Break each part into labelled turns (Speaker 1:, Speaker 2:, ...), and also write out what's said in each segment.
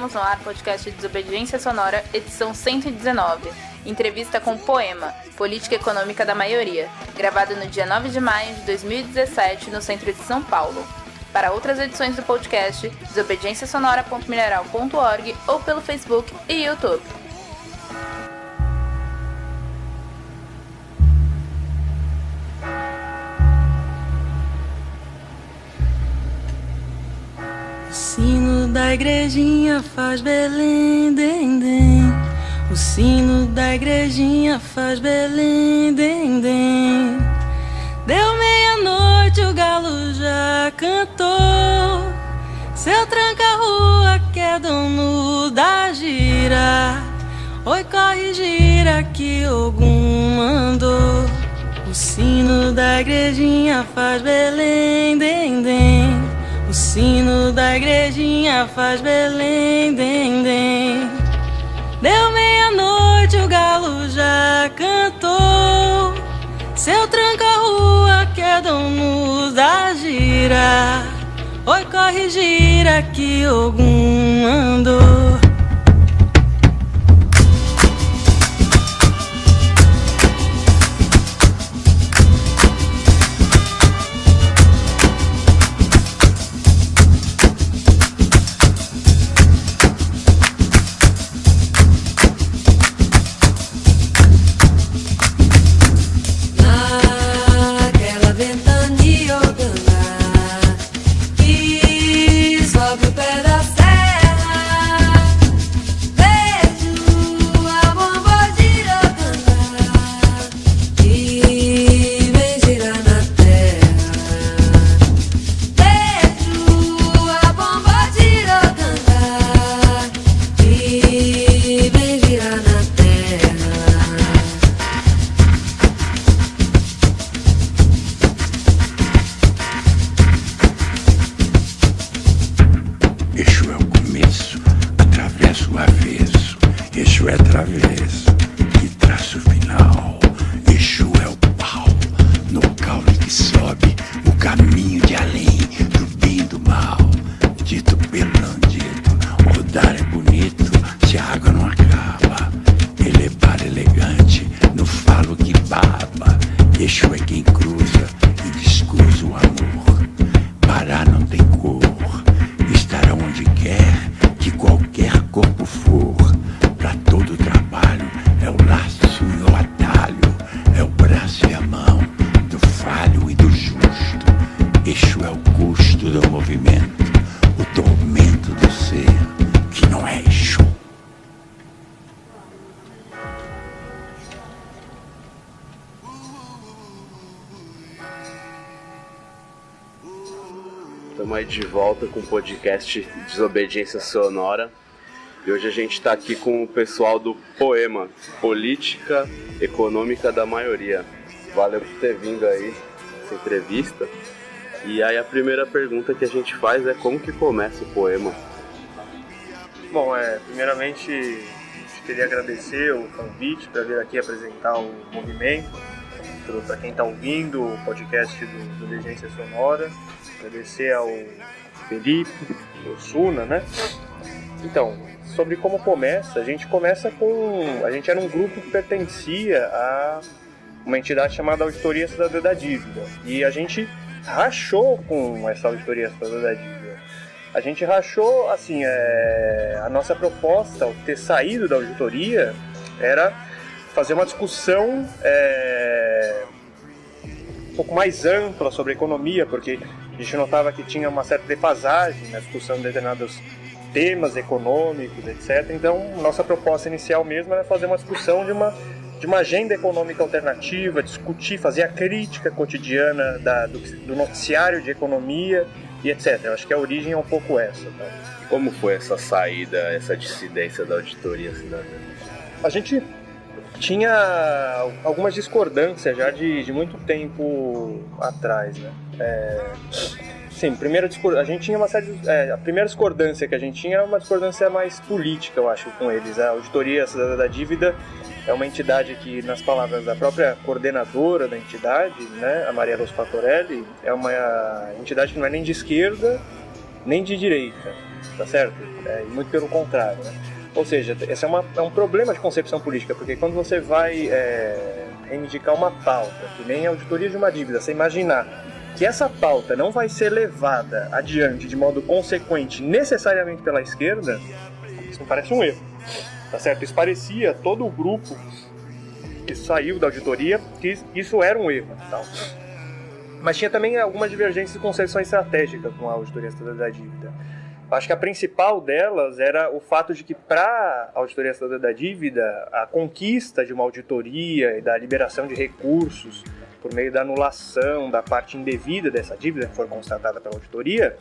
Speaker 1: Estamos no ar, podcast Desobediência Sonora, edição 119. Entrevista com Poema, Política Econômica da Maioria, gravado no dia 9 de maio de 2017, no centro de São Paulo. Para outras edições do podcast, desobedienciasonora.mineral.org ou pelo Facebook e YouTube.
Speaker 2: O sino da igrejinha faz Belém, dem, dem. O sino da igrejinha faz Belém, dem, dem. Deu meia-noite, o galo já cantou. Seu tranca-rua que é dono da gira. Oi, corre, gira que Ogum mandou. O sino da igrejinha faz Belém, dem, dem. O sino da igrejinha faz Belém, dem, dem. Deu meia-noite, o galo já cantou. Seu tranca-rua que é dono da gira. Oi, corre, gira que Ogum mandou.
Speaker 3: Estamos aí de volta com o podcast Desobediência Sonora. E hoje a gente está aqui com o pessoal do Poema, Política Econômica da Maioria. Valeu por ter vindo aí essa entrevista. E aí a primeira pergunta que a gente faz é como que começa o Poema?
Speaker 4: Bom, primeiramente queria agradecer o convite para vir aqui apresentar o movimento, para quem está ouvindo o podcast do Desobediência Sonora. Agradecer ao Felipe, ao Suna, né? Então, sobre como começa, a gente era um grupo que pertencia a uma entidade chamada Auditoria Cidadã da Dívida. E a gente rachou com essa Auditoria Cidadã da Dívida. A gente rachou, assim, a nossa proposta, ao ter saído da auditoria, era fazer uma discussão um pouco mais ampla sobre economia, porque a gente notava que tinha uma certa defasagem na discussão de determinados temas econômicos, etc. Então, nossa proposta inicial mesmo era fazer uma discussão de uma agenda econômica alternativa, discutir, fazer a crítica cotidiana do noticiário de economia e etc. Eu acho que a origem é um pouco essa. Tá?
Speaker 3: E como foi essa saída, essa dissidência da Auditoria Cidadã?
Speaker 4: A gente tinha algumas discordâncias já de muito tempo atrás, né? Sim, a gente tinha uma série a primeira discordância que a gente tinha era uma discordância mais política, eu acho, com eles. A Auditoria Cidadã da Dívida é uma entidade que, nas palavras da própria coordenadora da entidade, né, a Maria Luz Fatorelli, é uma entidade que não é nem de esquerda nem de direita. tá certo? Muito pelo contrário, né? Ou seja, esse é um problema de concepção política, porque quando você vai reivindicar uma pauta, que nem a auditoria de uma dívida, você imaginar que essa pauta não vai ser levada adiante de modo consequente necessariamente pela esquerda, isso me parece um erro, tá certo? Isso parecia todo o grupo que saiu da auditoria que isso era um erro, tal. Mas tinha também algumas divergências de concepção estratégica com a auditoria estadual da dívida. Acho que a principal delas era o fato de que, para a auditoria estadual da dívida, a conquista de uma auditoria e da liberação de recursos por meio da anulação da parte indevida dessa dívida que foi constatada pela auditoria,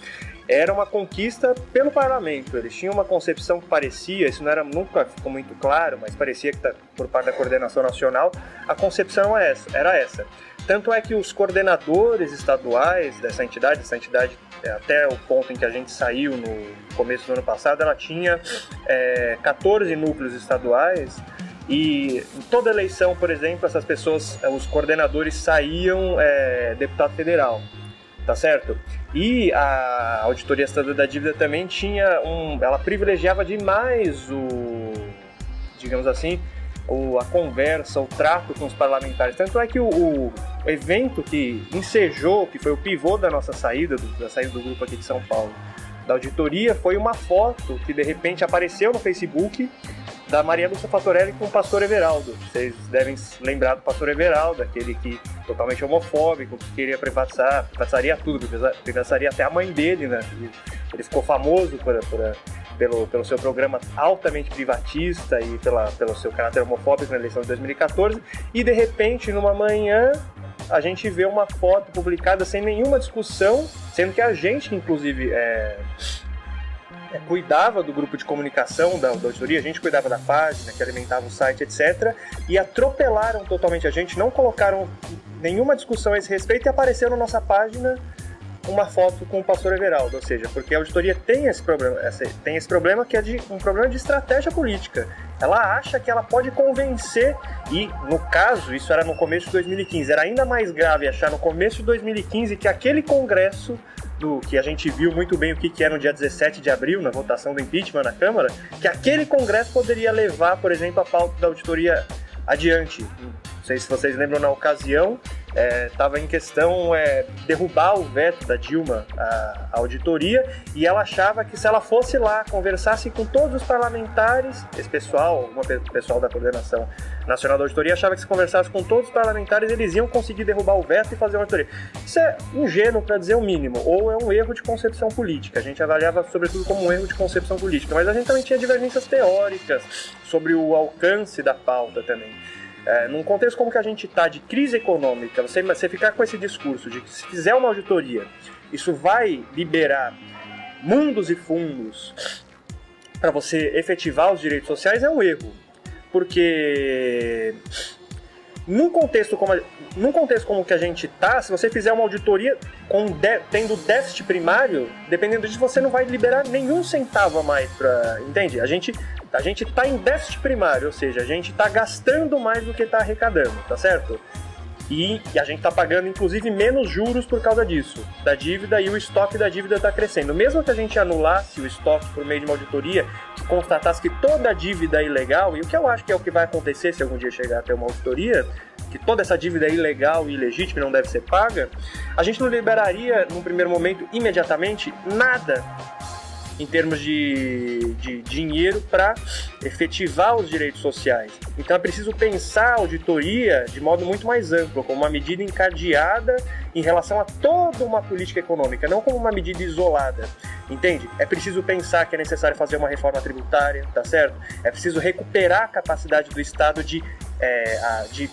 Speaker 4: era uma conquista pelo parlamento. Eles tinham uma concepção que parecia, isso nunca ficou muito claro, mas parecia que por parte da coordenação nacional, a concepção era essa. Tanto é que os coordenadores estaduais dessa entidade, até o ponto em que a gente saiu no começo do ano passado, ela tinha 14 núcleos estaduais, e em toda eleição, por exemplo, essas pessoas, os coordenadores saíam deputado federal, tá certo? E a auditoria estadual da dívida também ela privilegiava demais digamos assim, a conversa, o trato com os parlamentares. Tanto é que o evento que ensejou, que foi o pivô da nossa saída, da saída do grupo aqui de São Paulo, da auditoria, foi uma foto que de repente apareceu no Facebook da Maria Lúcia Fatorelli com o pastor Everaldo. Vocês devem lembrar do pastor Everaldo, aquele que totalmente homofóbico, que queria privatizaria tudo, privatizaria até a mãe dele, né? Ele ficou famoso pelo seu programa altamente privatista e pelo seu caráter homofóbico na eleição de 2014, e de repente, numa manhã, a gente vê uma foto publicada sem nenhuma discussão, sendo que a gente, inclusive, cuidava do grupo de comunicação da auditoria, a gente cuidava da página, que alimentava o site, etc., e atropelaram totalmente a gente, não colocaram nenhuma discussão a esse respeito e apareceu na nossa página uma foto com o pastor Everaldo, ou seja, porque a auditoria tem esse problema que é um problema de estratégia política. Ela acha que ela pode convencer, e no caso, isso era no começo de 2015, era ainda mais grave achar no começo de 2015 que aquele congresso, que a gente viu muito bem o que era no dia 17 de abril, na votação do impeachment na Câmara, que aquele congresso poderia levar, por exemplo, a pauta da auditoria adiante. Não sei se vocês lembram, na ocasião, estava em questão derrubar o veto da Dilma à auditoria, e ela achava que se ela fosse lá, conversasse com todos os parlamentares, esse pessoal, o pessoal da Coordenação Nacional da Auditoria, achava que se conversasse com todos os parlamentares, eles iam conseguir derrubar o veto e fazer uma auditoria. Isso é ingênuo, para dizer o mínimo, ou é um erro de concepção política. A gente avaliava, sobretudo, como um erro de concepção política, mas a gente também tinha divergências teóricas sobre o alcance da pauta também. Num contexto como que a gente está de crise econômica, você ficar com esse discurso de que se fizer uma auditoria, isso vai liberar mundos e fundos para você efetivar os direitos sociais, é um erro. Porque num contexto como que a gente está, se você fizer uma auditoria tendo déficit primário, dependendo disso, você não vai liberar nenhum centavo a mais entende? A gente está em déficit primário, ou seja, a gente está gastando mais do que está arrecadando, tá certo? E a gente está pagando, inclusive, menos juros por causa disso, da dívida, e o estoque da dívida está crescendo. Mesmo que a gente anulasse o estoque por meio de uma auditoria, que constatasse que toda a dívida é ilegal, e o que eu acho que é o que vai acontecer se algum dia chegar até uma auditoria, que toda essa dívida é ilegal e ilegítima e não deve ser paga, a gente não liberaria, num primeiro momento, imediatamente, nada em termos de dinheiro para efetivar os direitos sociais. Então é preciso pensar a auditoria de modo muito mais amplo, como uma medida encadeada em relação a toda uma política econômica, não como uma medida isolada, entende? É preciso pensar que é necessário fazer uma reforma tributária, tá certo? É preciso recuperar a capacidade do Estado de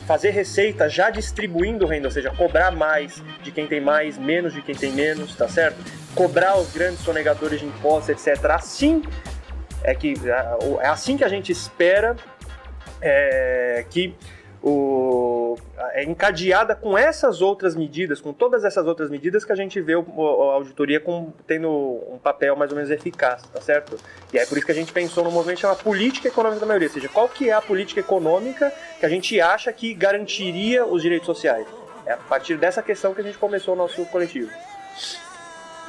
Speaker 4: fazer receita já distribuindo renda, ou seja, cobrar mais de quem tem mais, menos de quem tem menos, tá certo? Cobrar os grandes sonegadores de impostos, etc. É assim que a gente espera que é encadeada com essas outras medidas, com todas essas outras medidas, que a gente vê a auditoria tendo um papel mais ou menos eficaz, tá certo? E é por isso que a gente pensou no movimento chamado política econômica da maioria, ou seja, qual que é a política econômica que a gente acha que garantiria os direitos sociais. É a partir dessa questão que a gente começou o nosso coletivo.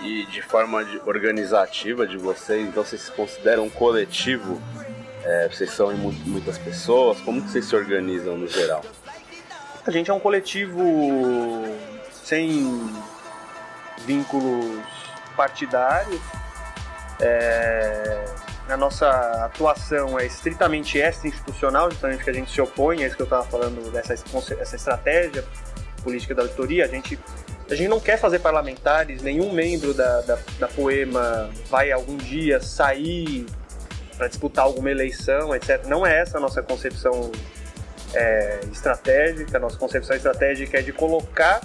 Speaker 3: E de forma organizativa de vocês, então vocês se consideram um coletivo? Vocês são muitas pessoas? Como que vocês se organizam no geral?
Speaker 4: A gente é um coletivo sem vínculos partidários. A nossa atuação é estritamente extra-institucional, justamente porque a gente se opõe, é isso que eu estava falando, dessa estratégia política da auditoria. A gente não quer fazer parlamentares, nenhum membro da Poema vai algum dia sair para disputar alguma eleição, etc. Não é essa a nossa concepção estratégica. A nossa concepção estratégica é de colocar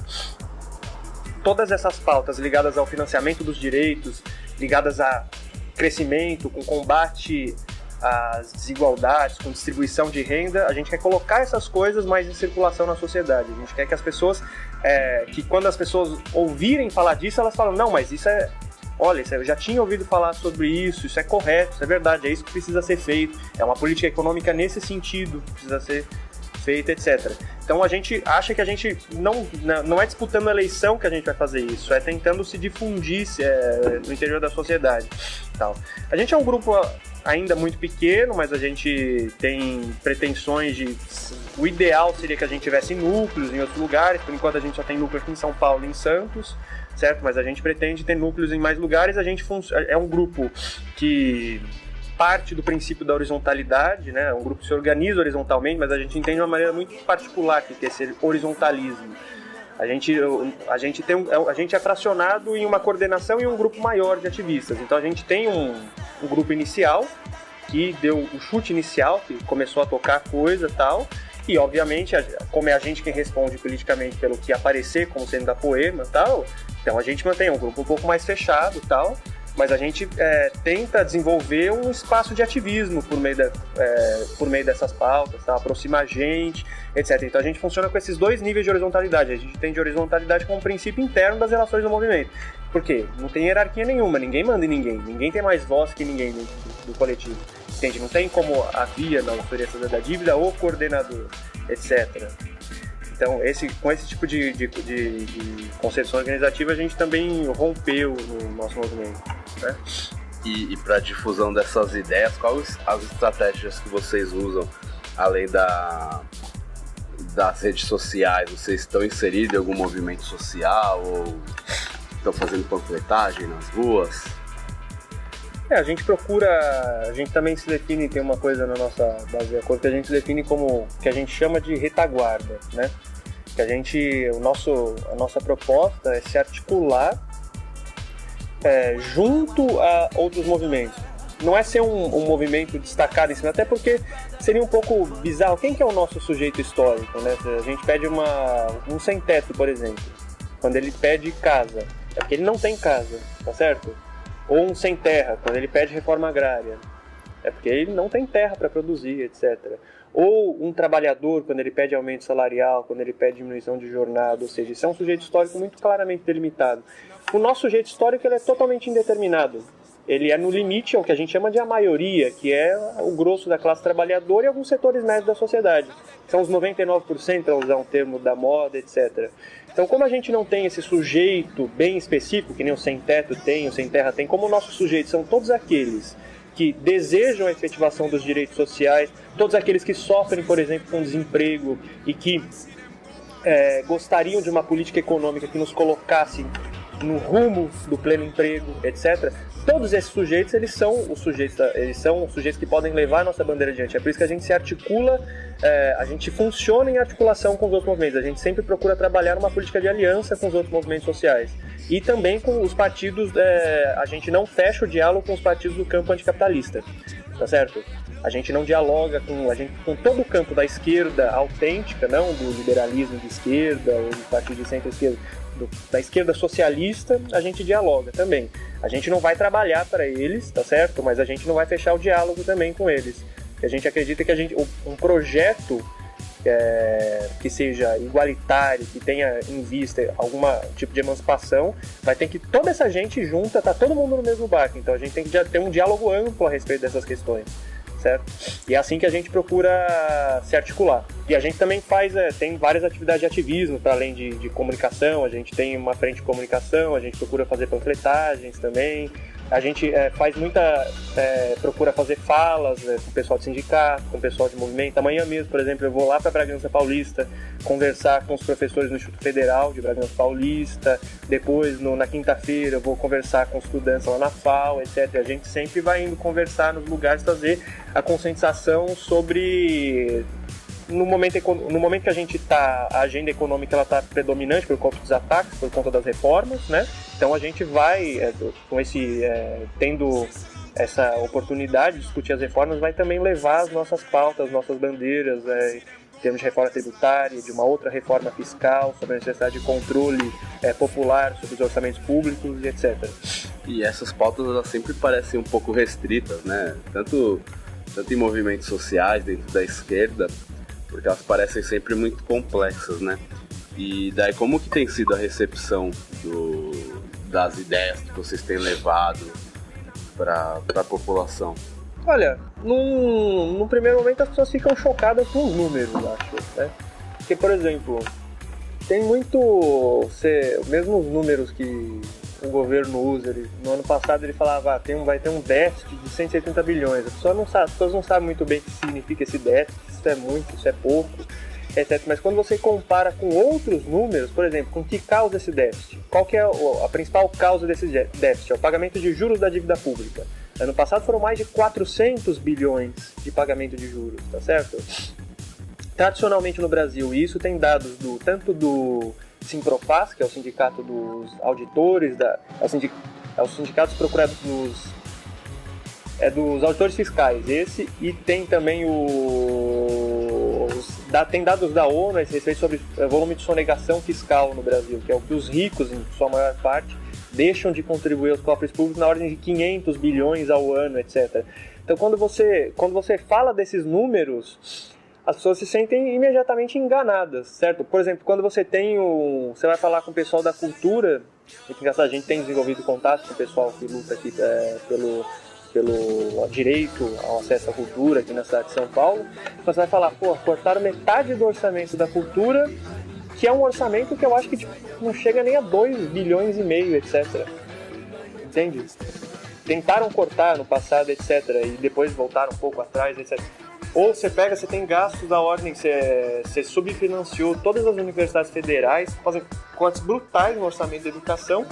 Speaker 4: todas essas pautas ligadas ao financiamento dos direitos, ligadas a crescimento, com combate às desigualdades, com distribuição de renda. A gente quer colocar essas coisas mais em circulação na sociedade. A gente quer que as pessoas, que quando as pessoas ouvirem falar disso, elas falam, não, mas isso olha, eu já tinha ouvido falar sobre isso é correto, isso é verdade, é isso que precisa ser feito, é uma política econômica nesse sentido, precisa ser feita, etc. Então a gente acha que a gente não é disputando a eleição que a gente vai fazer isso, é tentando se difundir no interior da sociedade. Tal. A gente é um grupo ainda muito pequeno, mas a gente tem pretensões o ideal seria que a gente tivesse núcleos em outros lugares. Por enquanto a gente só tem núcleo aqui em São Paulo e em Santos, certo? Mas a gente pretende ter núcleos em mais lugares. A gente é um grupo que parte do princípio da horizontalidade, né? Um grupo que se organiza horizontalmente, mas a gente entende de uma maneira muito particular que é esse horizontalismo. A gente é fracionado em uma coordenação e um grupo maior de ativistas. Então a gente tem um grupo inicial que deu o chute inicial, que começou a tocar coisa e tal. E, obviamente, como é a gente quem responde politicamente pelo que aparecer como sendo da Poema e tal, então a gente mantém um grupo um pouco mais fechado e tal, mas a gente tenta desenvolver um espaço de ativismo por meio dessas pautas, tá? Aproxima a gente, etc. Então a gente funciona com esses dois níveis de horizontalidade. A gente tem de horizontalidade como um princípio interno das relações do movimento. Por quê? Não tem hierarquia nenhuma, ninguém manda em ninguém, ninguém tem mais voz que ninguém do coletivo. Entende? Não tem como havia na auditoria da dívida o coordenador, etc. Então, com esse tipo de concepção organizativa, a gente também rompeu no nosso movimento, né?
Speaker 3: E para a difusão dessas ideias, quais as estratégias que vocês usam, além das redes sociais? Vocês estão inseridos em algum movimento social ou estão fazendo panfletagem nas ruas?
Speaker 4: A gente também se define, tem uma coisa na nossa base de acordo que a gente define como, que a gente chama de retaguarda, né? Que a nossa proposta é se articular junto a outros movimentos. Não é ser um movimento destacado em cima, até porque seria um pouco bizarro. Quem que é o nosso sujeito histórico, né? A gente pede um sem-teto, por exemplo, quando ele pede casa, é porque ele não tem casa, tá certo? Ou um sem terra, quando ele pede reforma agrária, é porque ele não tem terra para produzir, etc. Ou um trabalhador, quando ele pede aumento salarial, quando ele pede diminuição de jornada, ou seja, isso é um sujeito histórico muito claramente delimitado. O nosso sujeito histórico ele é totalmente indeterminado. Ele é no limite, é o que a gente chama de a maioria, que é o grosso da classe trabalhadora e alguns setores médios da sociedade. São os 99%, para usar um termo da moda, etc. Então, como a gente não tem esse sujeito bem específico, que nem o sem-teto tem, o sem-terra tem, como nossos sujeitos são todos aqueles que desejam a efetivação dos direitos sociais, todos aqueles que sofrem, por exemplo, com desemprego e que gostariam de uma política econômica que nos colocasse no rumo do pleno emprego, etc. Todos esses sujeitos, eles são os sujeitos que podem levar a nossa bandeira adiante. É por isso que a gente se articula, a gente funciona em articulação com os outros movimentos. A gente sempre procura trabalhar uma política de aliança com os outros movimentos sociais. E também com os partidos, a gente não fecha o diálogo com os partidos do campo anticapitalista, tá certo? A gente não dialoga com todo o campo da esquerda autêntica, não do liberalismo de esquerda ou do partido de centro-esquerda, da esquerda socialista, a gente dialoga também. A gente não vai trabalhar para eles, tá certo? Mas a gente não vai fechar o diálogo também com eles. A gente acredita que um projeto que seja igualitário, que tenha em vista algum tipo de emancipação, vai ter que toda essa gente junta, tá todo mundo no mesmo barco. Então a gente tem que ter um diálogo amplo a respeito dessas questões, certo? E é assim que a gente procura se articular. E a gente também tem várias atividades de ativismo, para além de comunicação. A gente tem uma frente de comunicação, a gente procura fazer panfletagens também. A gente procura fazer falas com o pessoal de sindicato, com o pessoal de movimento. Amanhã mesmo, por exemplo, eu vou lá para Bragança Paulista conversar com os professores do Instituto Federal de Bragança Paulista. Depois, na quinta-feira, eu vou conversar com os estudantes lá na FAO, etc. A gente sempre vai indo conversar nos lugares, fazer a conscientização sobre... No momento que a gente está, a agenda econômica está predominante por conta dos ataques, por conta das reformas, né? Então a gente vai, tendo essa oportunidade de discutir as reformas, vai também levar as nossas pautas, as nossas bandeiras, em termos de reforma tributária, de uma outra reforma fiscal, sobre a necessidade de controle popular sobre os orçamentos públicos e etc.
Speaker 3: E essas pautas elas sempre parecem um pouco restritas, né? Tanto em movimentos sociais, dentro da esquerda, porque elas parecem sempre muito complexas, né? E daí como que tem sido a recepção das ideias que vocês têm levado para a população?
Speaker 4: Olha, no primeiro momento as pessoas ficam chocadas com os números, acho, né? Porque, por exemplo, tem muito... mesmo os números que o governo usa, no ano passado ele falava vai ter um déficit de 170 bilhões. As pessoas não sabem muito bem o que significa esse déficit, isso é muito, isso é pouco, etc. Mas quando você compara com outros números, por exemplo, com que causa esse déficit? Qual que é a principal causa desse déficit? É o pagamento de juros da dívida pública. Ano passado foram mais de 400 bilhões de pagamento de juros, tá certo? Tradicionalmente no Brasil, isso tem dados tanto do Simprofaz, que é o sindicato dos auditores, é os sindicatos procurados dos auditores fiscais, esse, e tem também tem dados da ONU a respeito sobre volume de sonegação fiscal no Brasil, que é o que os ricos, em sua maior parte, deixam de contribuir aos cofres públicos na ordem de 500 bilhões ao ano, etc. Então, quando você fala desses números, as pessoas se sentem imediatamente enganadas, certo? Por exemplo, quando você vai falar com o pessoal da cultura, a gente tem desenvolvido contato com o pessoal que luta aqui pelo direito ao acesso à cultura aqui na cidade de São Paulo, você vai falar, cortaram metade do orçamento da cultura, que é um orçamento que eu acho que não chega nem a 2,5 bilhões, etc. Entende? Tentaram cortar no passado, etc. E depois voltaram um pouco atrás, etc. Ou você tem gastos da ordem, você subfinanciou todas as universidades federais, fazem cortes brutais no orçamento da educação,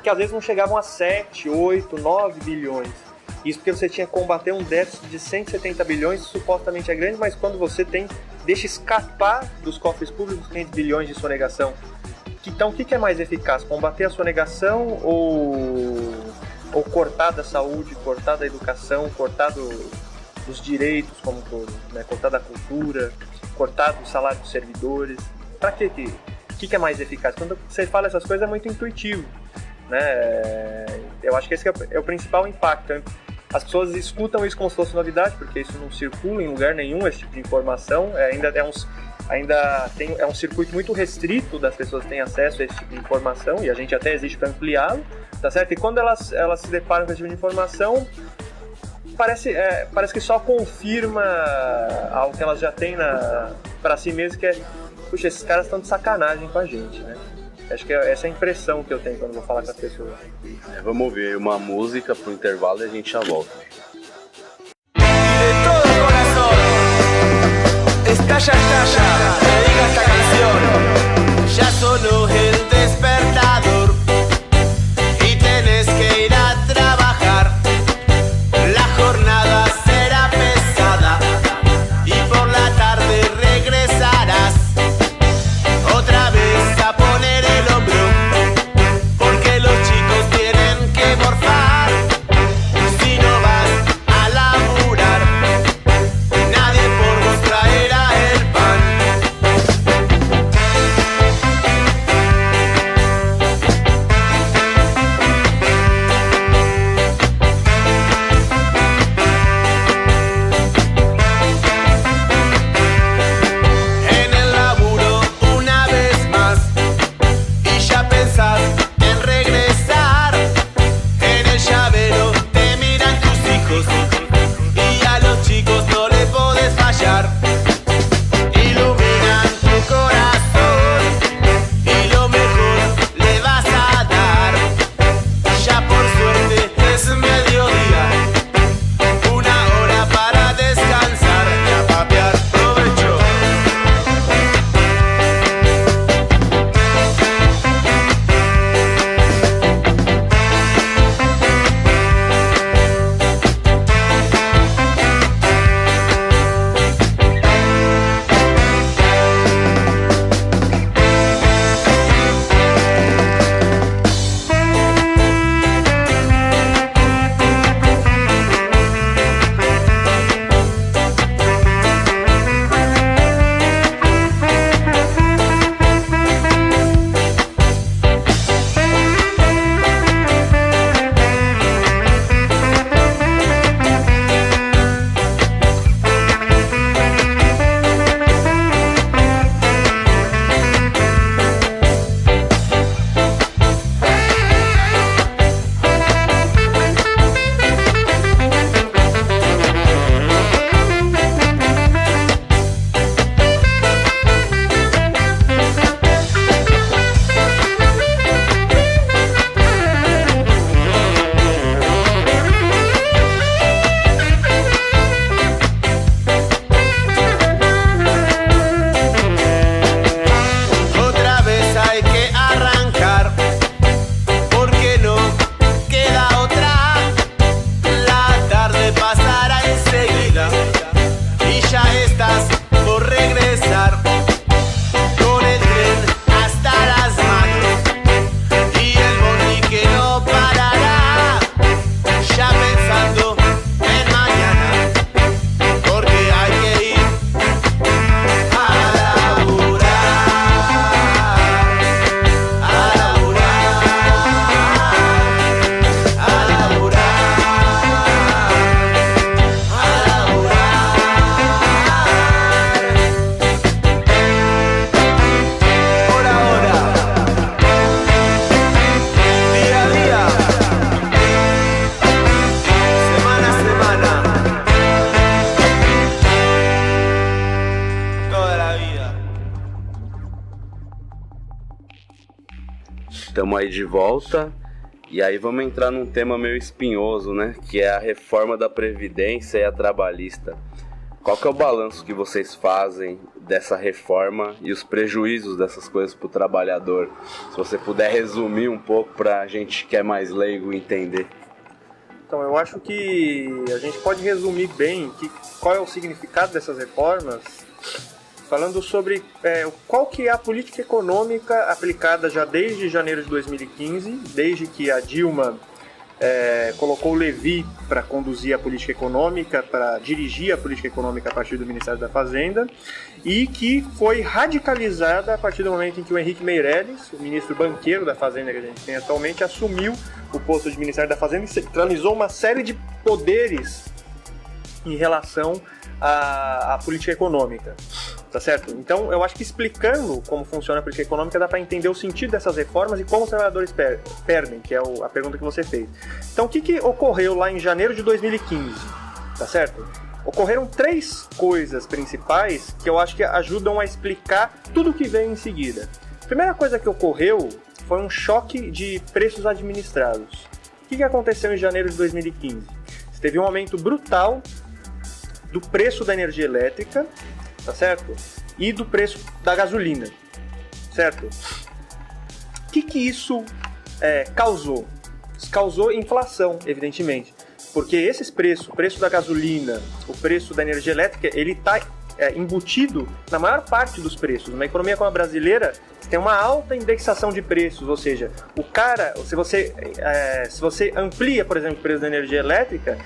Speaker 4: que às vezes não chegavam a 7, 8, 9 bilhões. Isso porque você tinha que combater um déficit de 170 bilhões, que supostamente é grande, mas quando você deixa escapar dos cofres públicos 500 bilhões de sonegação. Então, o que é mais eficaz? Combater a sonegação ou cortar da saúde, cortar da educação, cortar dos direitos como um todo, né? Cortar da cultura, cortar do salário dos servidores? Para quê? O que é mais eficaz? Quando você fala essas coisas é muito intuitivo, né? Eu acho que esse é o principal impacto. As pessoas escutam isso como se fosse novidade, porque isso não circula em lugar nenhum, esse tipo de informação. É um circuito muito restrito das pessoas terem acesso a esse tipo de informação, e a gente até existe para ampliá-lo, tá certo? E quando elas se deparam com esse tipo de informação, parece que só confirma algo que elas já têm para si mesmas, que é, puxa, esses caras estão de sacanagem com a gente, né? Acho que essa é a impressão que eu tenho quando vou falar com as pessoas.
Speaker 3: Vamos ouvir uma música pro intervalo e a gente já volta.
Speaker 5: Estalla, estalla, me diga esta canción. Ya sonó el despertador y tenés que ir a trabajar. La jornada será pesada y por la tarde regresarás otra vez a poner el hombro, porque los chicos tienen que morfar. Si no vas a laburar, nadie por vos traerá el pan.
Speaker 3: Estamos aí de volta. E aí vamos entrar num tema meio espinhoso, né? Que é a reforma da Previdência e a trabalhista. Qual que é o balanço que vocês fazem dessa reforma e os prejuízos dessas coisas para o trabalhador? Se você puder resumir um pouco para a gente que é mais leigo entender.
Speaker 4: Então, eu acho que a gente pode resumir bem qual é o significado dessas reformas, falando sobre qual que é a política econômica aplicada já desde janeiro de 2015, desde que a Dilma colocou o Levi para conduzir a política econômica, para dirigir a política econômica a partir do Ministério da Fazenda, e que foi radicalizada a partir do momento em que o Henrique Meirelles, o ministro banqueiro da Fazenda que a gente tem atualmente, assumiu o posto de Ministério da Fazenda e centralizou uma série de poderes em relação à política econômica. Tá certo? Então, eu acho que explicando como funciona a política econômica dá para entender o sentido dessas reformas e como os trabalhadores perdem, que é a pergunta que você fez. Então, o que ocorreu lá em janeiro de 2015? Tá certo? Ocorreram 3 coisas principais que eu acho que ajudam a explicar tudo o que veio em seguida. A primeira coisa que ocorreu foi um choque de preços administrados. O que aconteceu em janeiro de 2015? Você teve um aumento brutal do preço da energia elétrica, tá certo? E do preço da gasolina, certo? O que isso causou? Isso causou inflação, evidentemente, porque esses preços, o preço da gasolina, o preço da energia elétrica, ele está embutido na maior parte dos preços. Numa economia como a brasileira, tem uma alta indexação de preços, ou seja, se você amplia, por exemplo, o preço da energia elétrica,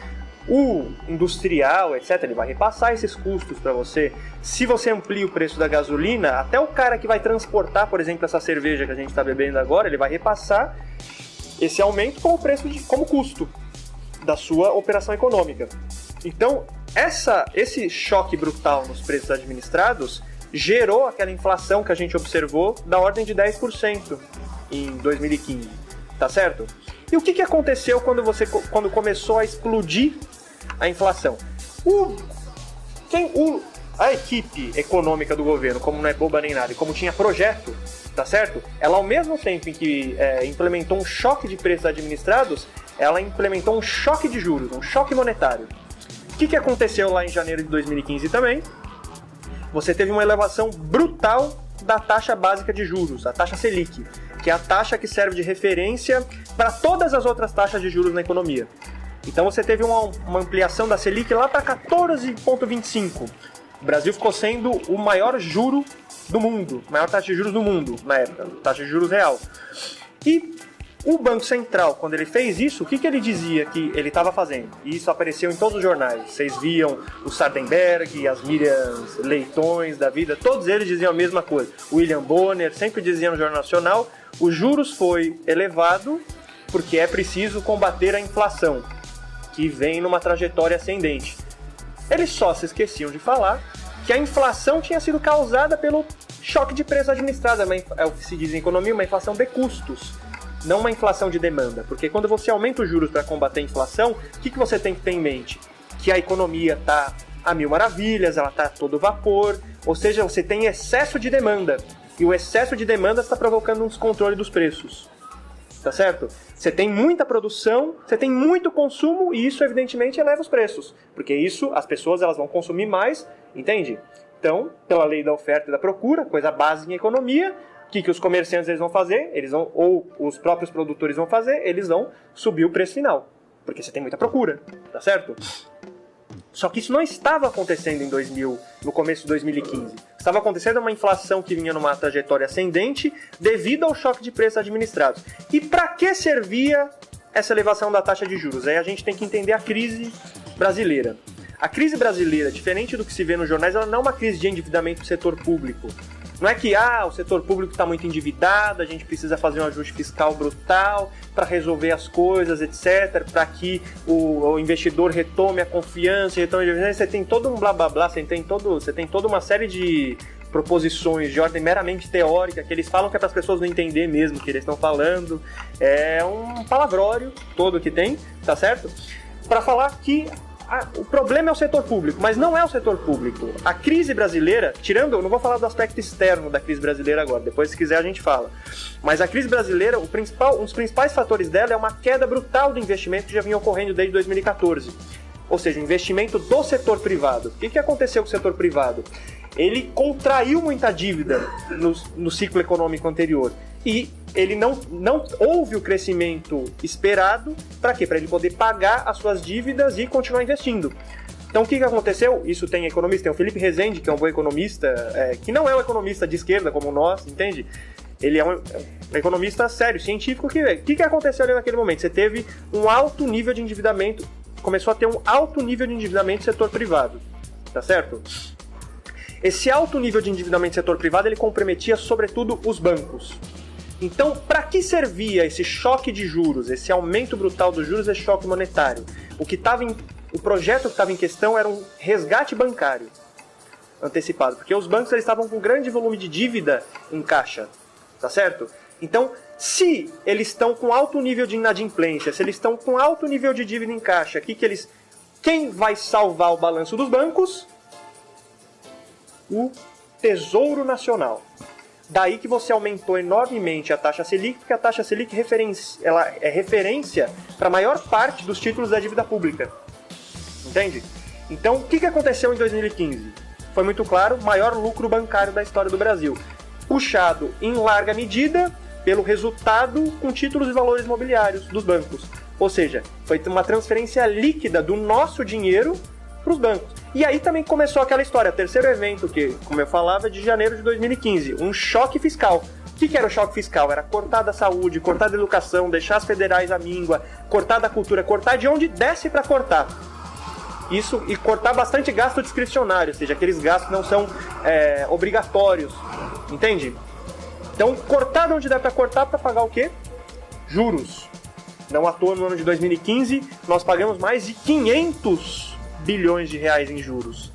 Speaker 4: o industrial, etc., ele vai repassar esses custos para você. Se você amplia o preço da gasolina, até o cara que vai transportar, por exemplo, essa cerveja que a gente está bebendo agora, ele vai repassar esse aumento como custo da sua operação econômica. Então, esse choque brutal nos preços administrados gerou aquela inflação que a gente observou da ordem de 10% em 2015, tá certo? E o que aconteceu quando começou a explodir a inflação? A equipe econômica do governo, como não é boba nem nada, e como tinha projeto, tá certo? Ela, ao mesmo tempo em que implementou um choque de preços administrados, ela implementou um choque de juros, um choque monetário. O que aconteceu lá em janeiro de 2015 também? Você teve uma elevação brutal da taxa básica de juros, a taxa Selic, que é a taxa que serve de referência para todas as outras taxas de juros na economia. Então você teve uma ampliação da Selic lá para 14,25. O Brasil ficou sendo o maior juro do mundo, a maior taxa de juros do mundo na época, taxa de juros real. E o Banco Central, quando ele fez isso, o que ele dizia que ele estava fazendo? E isso apareceu em todos os jornais. Vocês viam o Sardenberg, as Miriam Leitões da vida, todos eles diziam a mesma coisa. O William Bonner sempre dizia no Jornal Nacional, os juros foi elevado porque é preciso combater a inflação, que vem numa trajetória ascendente. Eles só se esqueciam de falar que a inflação tinha sido causada pelo choque de preço administrado. É o que se diz em economia, uma inflação de custos, não uma inflação de demanda. Porque quando você aumenta os juros para combater a inflação, o que você tem que ter em mente? Que a economia está a mil maravilhas, ela está a todo vapor, ou seja, você tem excesso de demanda. E o excesso de demanda está provocando um descontrole dos preços. Tá certo? Você tem muita produção, você tem muito consumo e isso evidentemente eleva os preços, porque isso as pessoas elas vão consumir mais, entende? Então, pela lei da oferta e da procura, coisa básica em economia, o que os comerciantes eles vão fazer? Ou os próprios produtores vão fazer? Eles vão subir o preço final, porque você tem muita procura, tá certo? Só que isso não estava acontecendo no começo de 2015. Estava acontecendo uma inflação que vinha numa trajetória ascendente devido ao choque de preços administrados. E para que servia essa elevação da taxa de juros? Aí a gente tem que entender a crise brasileira. A crise brasileira, diferente do que se vê nos jornais, ela não é uma crise de endividamento do setor público. Não é que o setor público está muito endividado, a gente precisa fazer um ajuste fiscal brutal para resolver as coisas, etc., para que o investidor retome a confiança, você tem todo um blá blá blá, você tem toda uma série de proposições de ordem meramente teórica que eles falam que é para as pessoas não entenderem mesmo o que eles estão falando. É um palavrório todo que tem, tá certo? Para falar que o problema é o setor público, mas não é o setor público. A crise brasileira, eu não vou falar do aspecto externo da crise brasileira agora, depois se quiser a gente fala. Mas a crise brasileira, um dos principais fatores dela é uma queda brutal do investimento que já vinha ocorrendo desde 2014. Ou seja, o investimento do setor privado. O que aconteceu com o setor privado? Ele contraiu muita dívida no ciclo econômico anterior. E ele não houve o crescimento esperado. Para quê? Para ele poder pagar as suas dívidas e continuar investindo. Então o que aconteceu? Isso tem economista, tem o Felipe Rezende, que é um bom economista, que não é um economista de esquerda como nós, entende? Ele é um economista sério, científico. O que aconteceu ali naquele momento? Você teve um alto nível de endividamento, começou a ter um alto nível de endividamento do setor privado, tá certo? Esse alto nível de endividamento do setor privado, ele comprometia sobretudo os bancos. Então, para que servia esse choque de juros, esse aumento brutal dos juros, esse choque monetário? O projeto que estava em questão era um resgate bancário antecipado, porque os bancos eles estavam com grande volume de dívida em caixa, tá certo? Então, se eles estão com alto nível de inadimplência, se eles estão com alto nível de dívida em caixa, quem vai salvar o balanço dos bancos? O Tesouro Nacional. Daí que você aumentou enormemente a taxa Selic, porque a taxa Selic ela é referência para a maior parte dos títulos da dívida pública. Entende? Então, o que aconteceu em 2015? Foi muito claro, maior lucro bancário da história do Brasil. Puxado em larga medida pelo resultado com títulos e valores imobiliários dos bancos. Ou seja, foi uma transferência líquida do nosso dinheiro para os bancos. E aí também começou aquela história, terceiro evento que, como eu falava, é de janeiro de 2015, um choque fiscal. O que era o choque fiscal? Era cortar da saúde, cortar da educação, deixar as federais à míngua, cortar da cultura, cortar de onde desce para cortar. Isso, e cortar bastante gasto discricionário, ou seja, aqueles gastos que não são obrigatórios, entende? Então, cortar de onde der para cortar para pagar o quê? Juros. Não à toa, no ano de 2015, nós pagamos mais de 500 bilhões de reais em juros.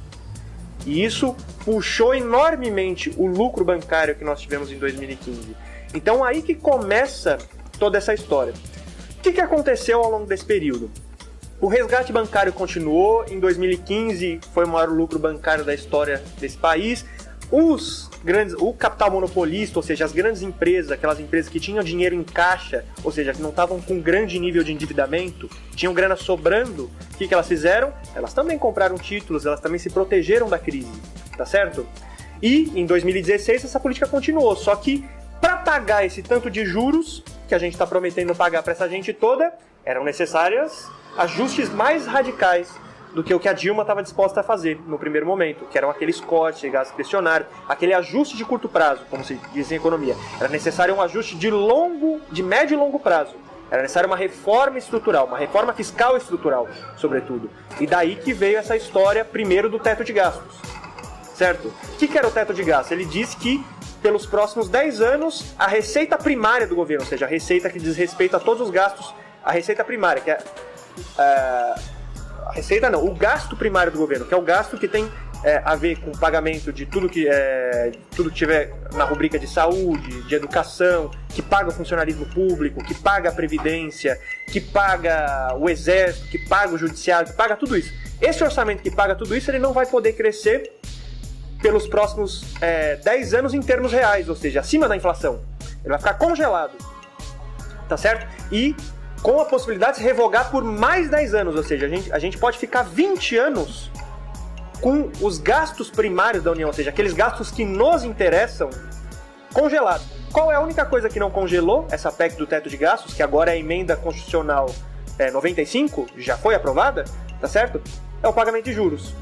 Speaker 4: E isso puxou enormemente o lucro bancário que nós tivemos em 2015. Então aí que começa toda essa história. O que aconteceu ao longo desse período? O resgate bancário continuou, em 2015 foi o maior lucro bancário da história desse país. O capital monopolista, ou seja, as grandes empresas, aquelas empresas que tinham dinheiro em caixa, ou seja, que não estavam com grande nível de endividamento, tinham grana sobrando, o que elas fizeram? Elas também compraram títulos, elas também se protegeram da crise, tá certo? E em 2016 essa política continuou, só que para pagar esse tanto de juros que a gente está prometendo pagar para essa gente toda, eram necessários ajustes mais radicais do que o que a Dilma estava disposta a fazer no primeiro momento, que eram aqueles cortes de gasto discricionário, aquele ajuste de curto prazo, como se diz em economia. Era necessário um ajuste de médio e longo prazo. Era necessário uma reforma estrutural, uma reforma fiscal estrutural, sobretudo. E daí que veio essa história, primeiro, do teto de gastos. Certo? O que era o teto de gastos? Ele diz que, pelos próximos 10 anos, a receita primária do governo, ou seja, a receita que diz respeito a todos os gastos, a receita primária, que é... a receita não, o gasto primário do governo, que é o gasto que tem a ver com o pagamento de tudo que tiver na rubrica de saúde, de educação, que paga o funcionalismo público, que paga a previdência, que paga o exército, que paga o judiciário, que paga tudo isso. Esse orçamento que paga tudo isso, ele não vai poder crescer pelos próximos 10 anos em termos reais, ou seja, acima da inflação. Ele vai ficar congelado, tá certo? E com a possibilidade de se revogar por mais 10 anos, ou seja, a gente pode ficar 20 anos com os gastos primários da União, ou seja, aqueles gastos que nos interessam, congelados. Qual é a única coisa que não congelou essa PEC do teto de gastos, que agora é a emenda constitucional 95, já foi aprovada, tá certo? É o pagamento de juros.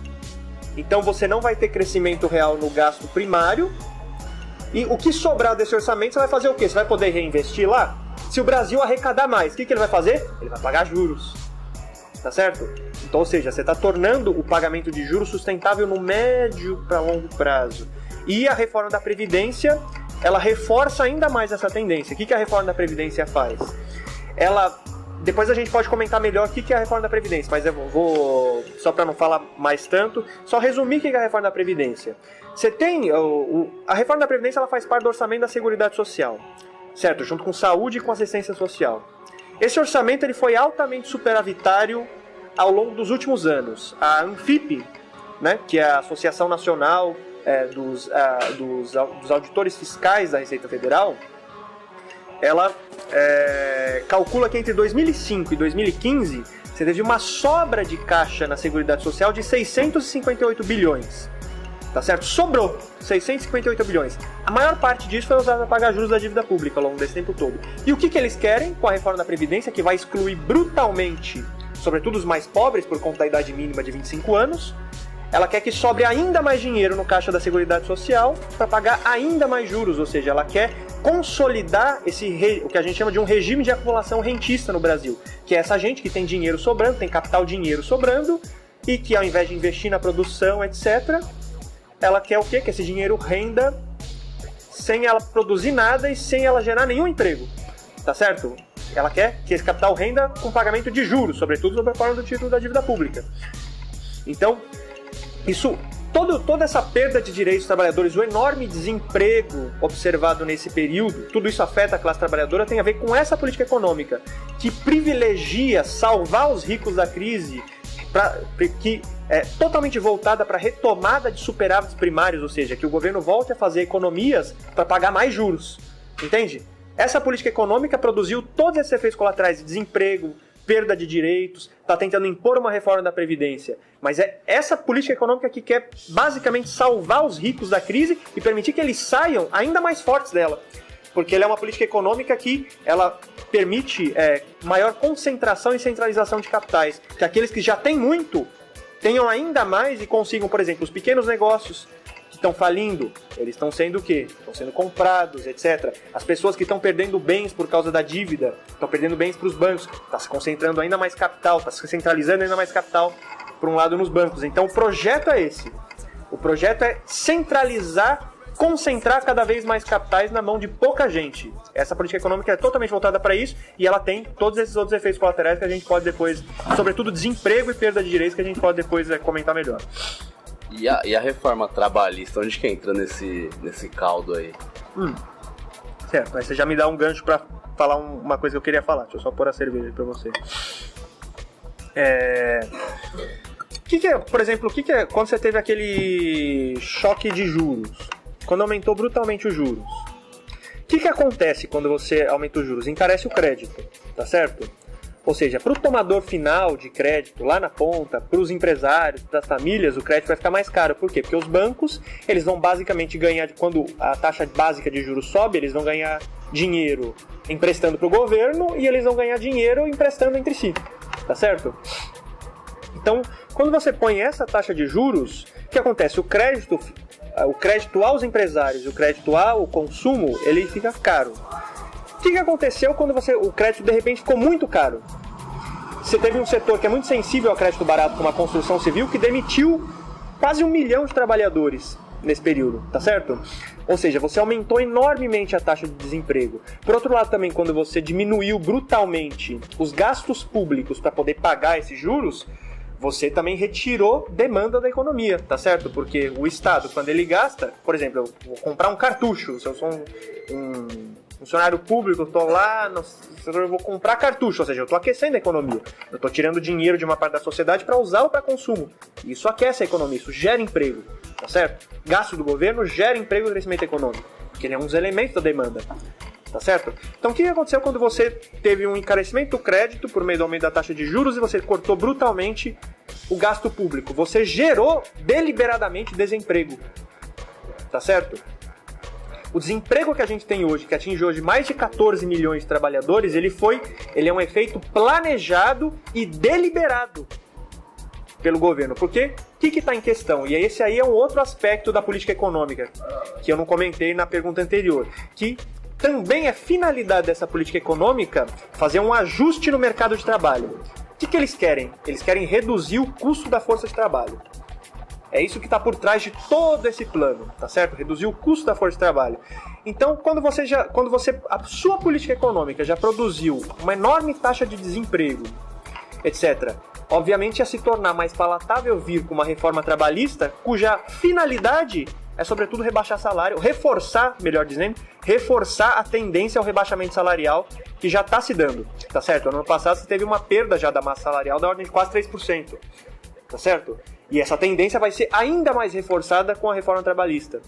Speaker 4: Então você não vai ter crescimento real no gasto primário, e o que sobrar desse orçamento, você vai fazer o quê? Você vai poder reinvestir lá? Se o Brasil arrecadar mais, o que ele vai fazer? Ele vai pagar juros, tá certo? Então, ou seja, você está tornando o pagamento de juros sustentável no médio para longo prazo. E a reforma da Previdência, ela reforça ainda mais essa tendência. O que a reforma da Previdência faz? Depois a gente pode comentar melhor o que é a reforma da Previdência, mas eu vou, só para não falar mais tanto, só resumir o que é a reforma da Previdência. Você tem, a reforma da Previdência ela faz parte do orçamento da Seguridade Social, certo? Junto com saúde e com assistência social. Esse orçamento ele foi altamente superavitário ao longo dos últimos anos? A Anfip, né, que é a Associação Nacional dos Auditores Fiscais da Receita Federal, ela calcula que entre 2005 e 2015 você teve uma sobra de caixa na Seguridade Social de 658 bilhões. Tá certo? Sobrou 658 bilhões. A maior parte disso foi usada para pagar juros da dívida pública ao longo desse tempo todo. E o que eles querem com a reforma da Previdência, que vai excluir brutalmente, sobretudo os mais pobres, por conta da idade mínima de 25 anos, ela quer que sobre ainda mais dinheiro no caixa da Seguridade Social para pagar ainda mais juros, ou seja, ela quer consolidar o que a gente chama de um regime de acumulação rentista no Brasil, que é essa gente que tem dinheiro sobrando, tem capital dinheiro sobrando, e que ao invés de investir na produção, etc., ela quer o quê? Que esse dinheiro renda sem ela produzir nada e sem ela gerar nenhum emprego, tá certo? Ela quer que esse capital renda com pagamento de juros, sobretudo sob a forma do título da dívida pública. Então, toda essa perda de direitos dos trabalhadores, o enorme desemprego observado nesse período, tudo isso afeta a classe trabalhadora, tem a ver com essa política econômica que privilegia salvar os ricos da crise, que é totalmente voltada para a retomada de superávites primários, ou seja, que o governo volte a fazer economias para pagar mais juros, entende? Essa política econômica produziu todos esses efeitos colaterais de desemprego, perda de direitos, está tentando impor uma reforma da Previdência, mas é essa política econômica que quer basicamente salvar os ricos da crise e permitir que eles saiam ainda mais fortes dela, porque ela é uma política econômica que ela permite maior concentração e centralização de capitais, que aqueles que já têm muito tenham ainda mais e consigam, por exemplo, os pequenos negócios que estão falindo, eles estão sendo o quê? Estão sendo comprados, etc. As pessoas que estão perdendo bens por causa da dívida, estão perdendo bens para os bancos, está se concentrando ainda mais capital, está se centralizando ainda mais capital por um lado nos bancos. Então o projeto é esse. O projeto é centralizar, concentrar cada vez mais capitais na mão de pouca gente. Essa política econômica é totalmente voltada para isso e ela tem todos esses outros efeitos colaterais que a gente pode depois, sobretudo desemprego e perda de direitos, que a gente pode depois comentar melhor.
Speaker 3: E a reforma trabalhista, onde que entra nesse caldo aí?
Speaker 4: Certo, mas você já me dá um gancho para falar uma coisa que eu queria falar. Deixa eu só pôr a cerveja para você. Por exemplo, quando você teve aquele choque de juros, quando aumentou brutalmente os juros, o que acontece quando você aumenta os juros? Encarece o crédito, tá certo? Ou seja, para o tomador final de crédito, lá na ponta, para os empresários, para as famílias, o crédito vai ficar mais caro. Por quê? Porque os bancos, eles vão basicamente ganhar, quando a taxa básica de juros sobe, eles vão ganhar dinheiro emprestando para o governo e eles vão ganhar dinheiro emprestando entre si, tá certo? Então, quando você põe essa taxa de juros, o que acontece? O crédito aos empresários e o crédito ao consumo, ele fica caro. O que aconteceu quando o crédito de repente ficou muito caro? Você teve um setor que é muito sensível ao crédito barato, como a construção civil, que demitiu quase 1 milhão de trabalhadores nesse período, tá certo? Ou seja, você aumentou enormemente a taxa de desemprego. Por outro lado também, quando você diminuiu brutalmente os gastos públicos para poder pagar esses juros, você também retirou demanda da economia, tá certo? Porque o Estado, quando ele gasta, por exemplo, eu vou comprar um cartucho, se eu sou um funcionário público, eu estou lá, eu vou comprar cartucho, ou seja, eu estou aquecendo a economia. Eu estou tirando dinheiro de uma parte da sociedade para usar ou para consumo. Isso aquece a economia, isso gera emprego, tá certo? Gasto do governo gera emprego e crescimento econômico, porque ele é um dos elementos da demanda, tá certo? Então o que aconteceu quando você teve um encarecimento do crédito por meio do aumento da taxa de juros e você cortou brutalmente o gasto público? Você gerou deliberadamente desemprego, tá certo? O desemprego que a gente tem hoje, que atinge hoje mais de 14 milhões de trabalhadores, ele é um efeito planejado e deliberado pelo governo. Porque o que está em questão? E esse aí é um outro aspecto da política econômica, que eu não comentei na pergunta anterior, que também é finalidade dessa política econômica fazer um ajuste no mercado de trabalho. O que eles querem? Eles querem reduzir o custo da força de trabalho. É isso que está por trás de todo esse plano, tá certo? Reduzir o custo da força de trabalho. Então, quando a sua política econômica já produziu uma enorme taxa de desemprego, etc., obviamente ia se tornar mais palatável vir com uma reforma trabalhista cuja finalidade é sobretudo rebaixar salário, reforçar, melhor dizendo, reforçar a tendência ao rebaixamento salarial que já está se dando, tá certo? No ano passado você teve uma perda já da massa salarial da ordem de quase 3%, tá certo? E essa tendência vai ser ainda mais reforçada com a reforma trabalhista.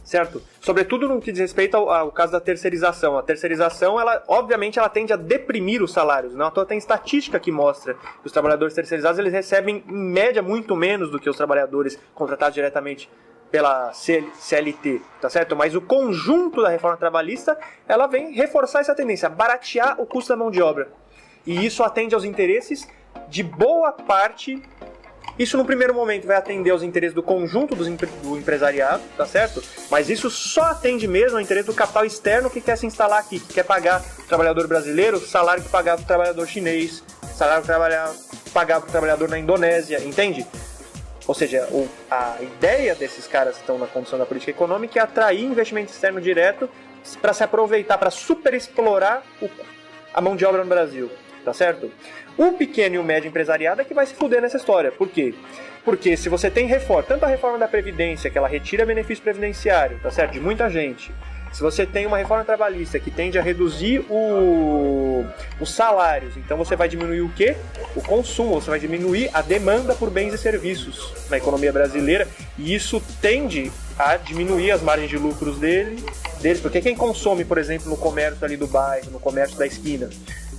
Speaker 4: Certo? Sobretudo no que diz respeito ao caso da terceirização. A terceirização, obviamente, ela tende a deprimir os salários. Não? Então, tem estatística que mostra que os trabalhadores terceirizados eles recebem, em média, muito menos do que os trabalhadores contratados diretamente pela CLT, tá certo? Mas o conjunto da reforma trabalhista, ela vem reforçar essa tendência, baratear o custo da mão de obra. E isso atende aos interesses de boa parte. Isso, no primeiro momento, vai atender aos interesses do conjunto do empresariado, tá certo? Mas isso só atende mesmo ao interesse do capital externo que quer se instalar aqui, que quer pagar o trabalhador brasileiro o salário que pagava o trabalhador chinês, o salário que pagava o trabalhador na Indonésia, entende? Ou seja, a ideia desses caras que estão na condução da política econômica é atrair investimento externo direto para se aproveitar, para superexplorar a mão de obra no Brasil, tá certo? O pequeno e o médio empresariado é que vai se fuder nessa história. Por quê? Porque se você tem reforma, tanto a reforma da Previdência, que ela retira benefício previdenciário, tá certo? De muita gente. Se você tem uma reforma trabalhista que tende a reduzir os salários, então você vai diminuir o quê? O consumo, você vai diminuir a demanda por bens e serviços na economia brasileira, e isso tende a diminuir as margens de lucros deles, porque quem consome, por exemplo, no comércio ali do bairro, no comércio da esquina,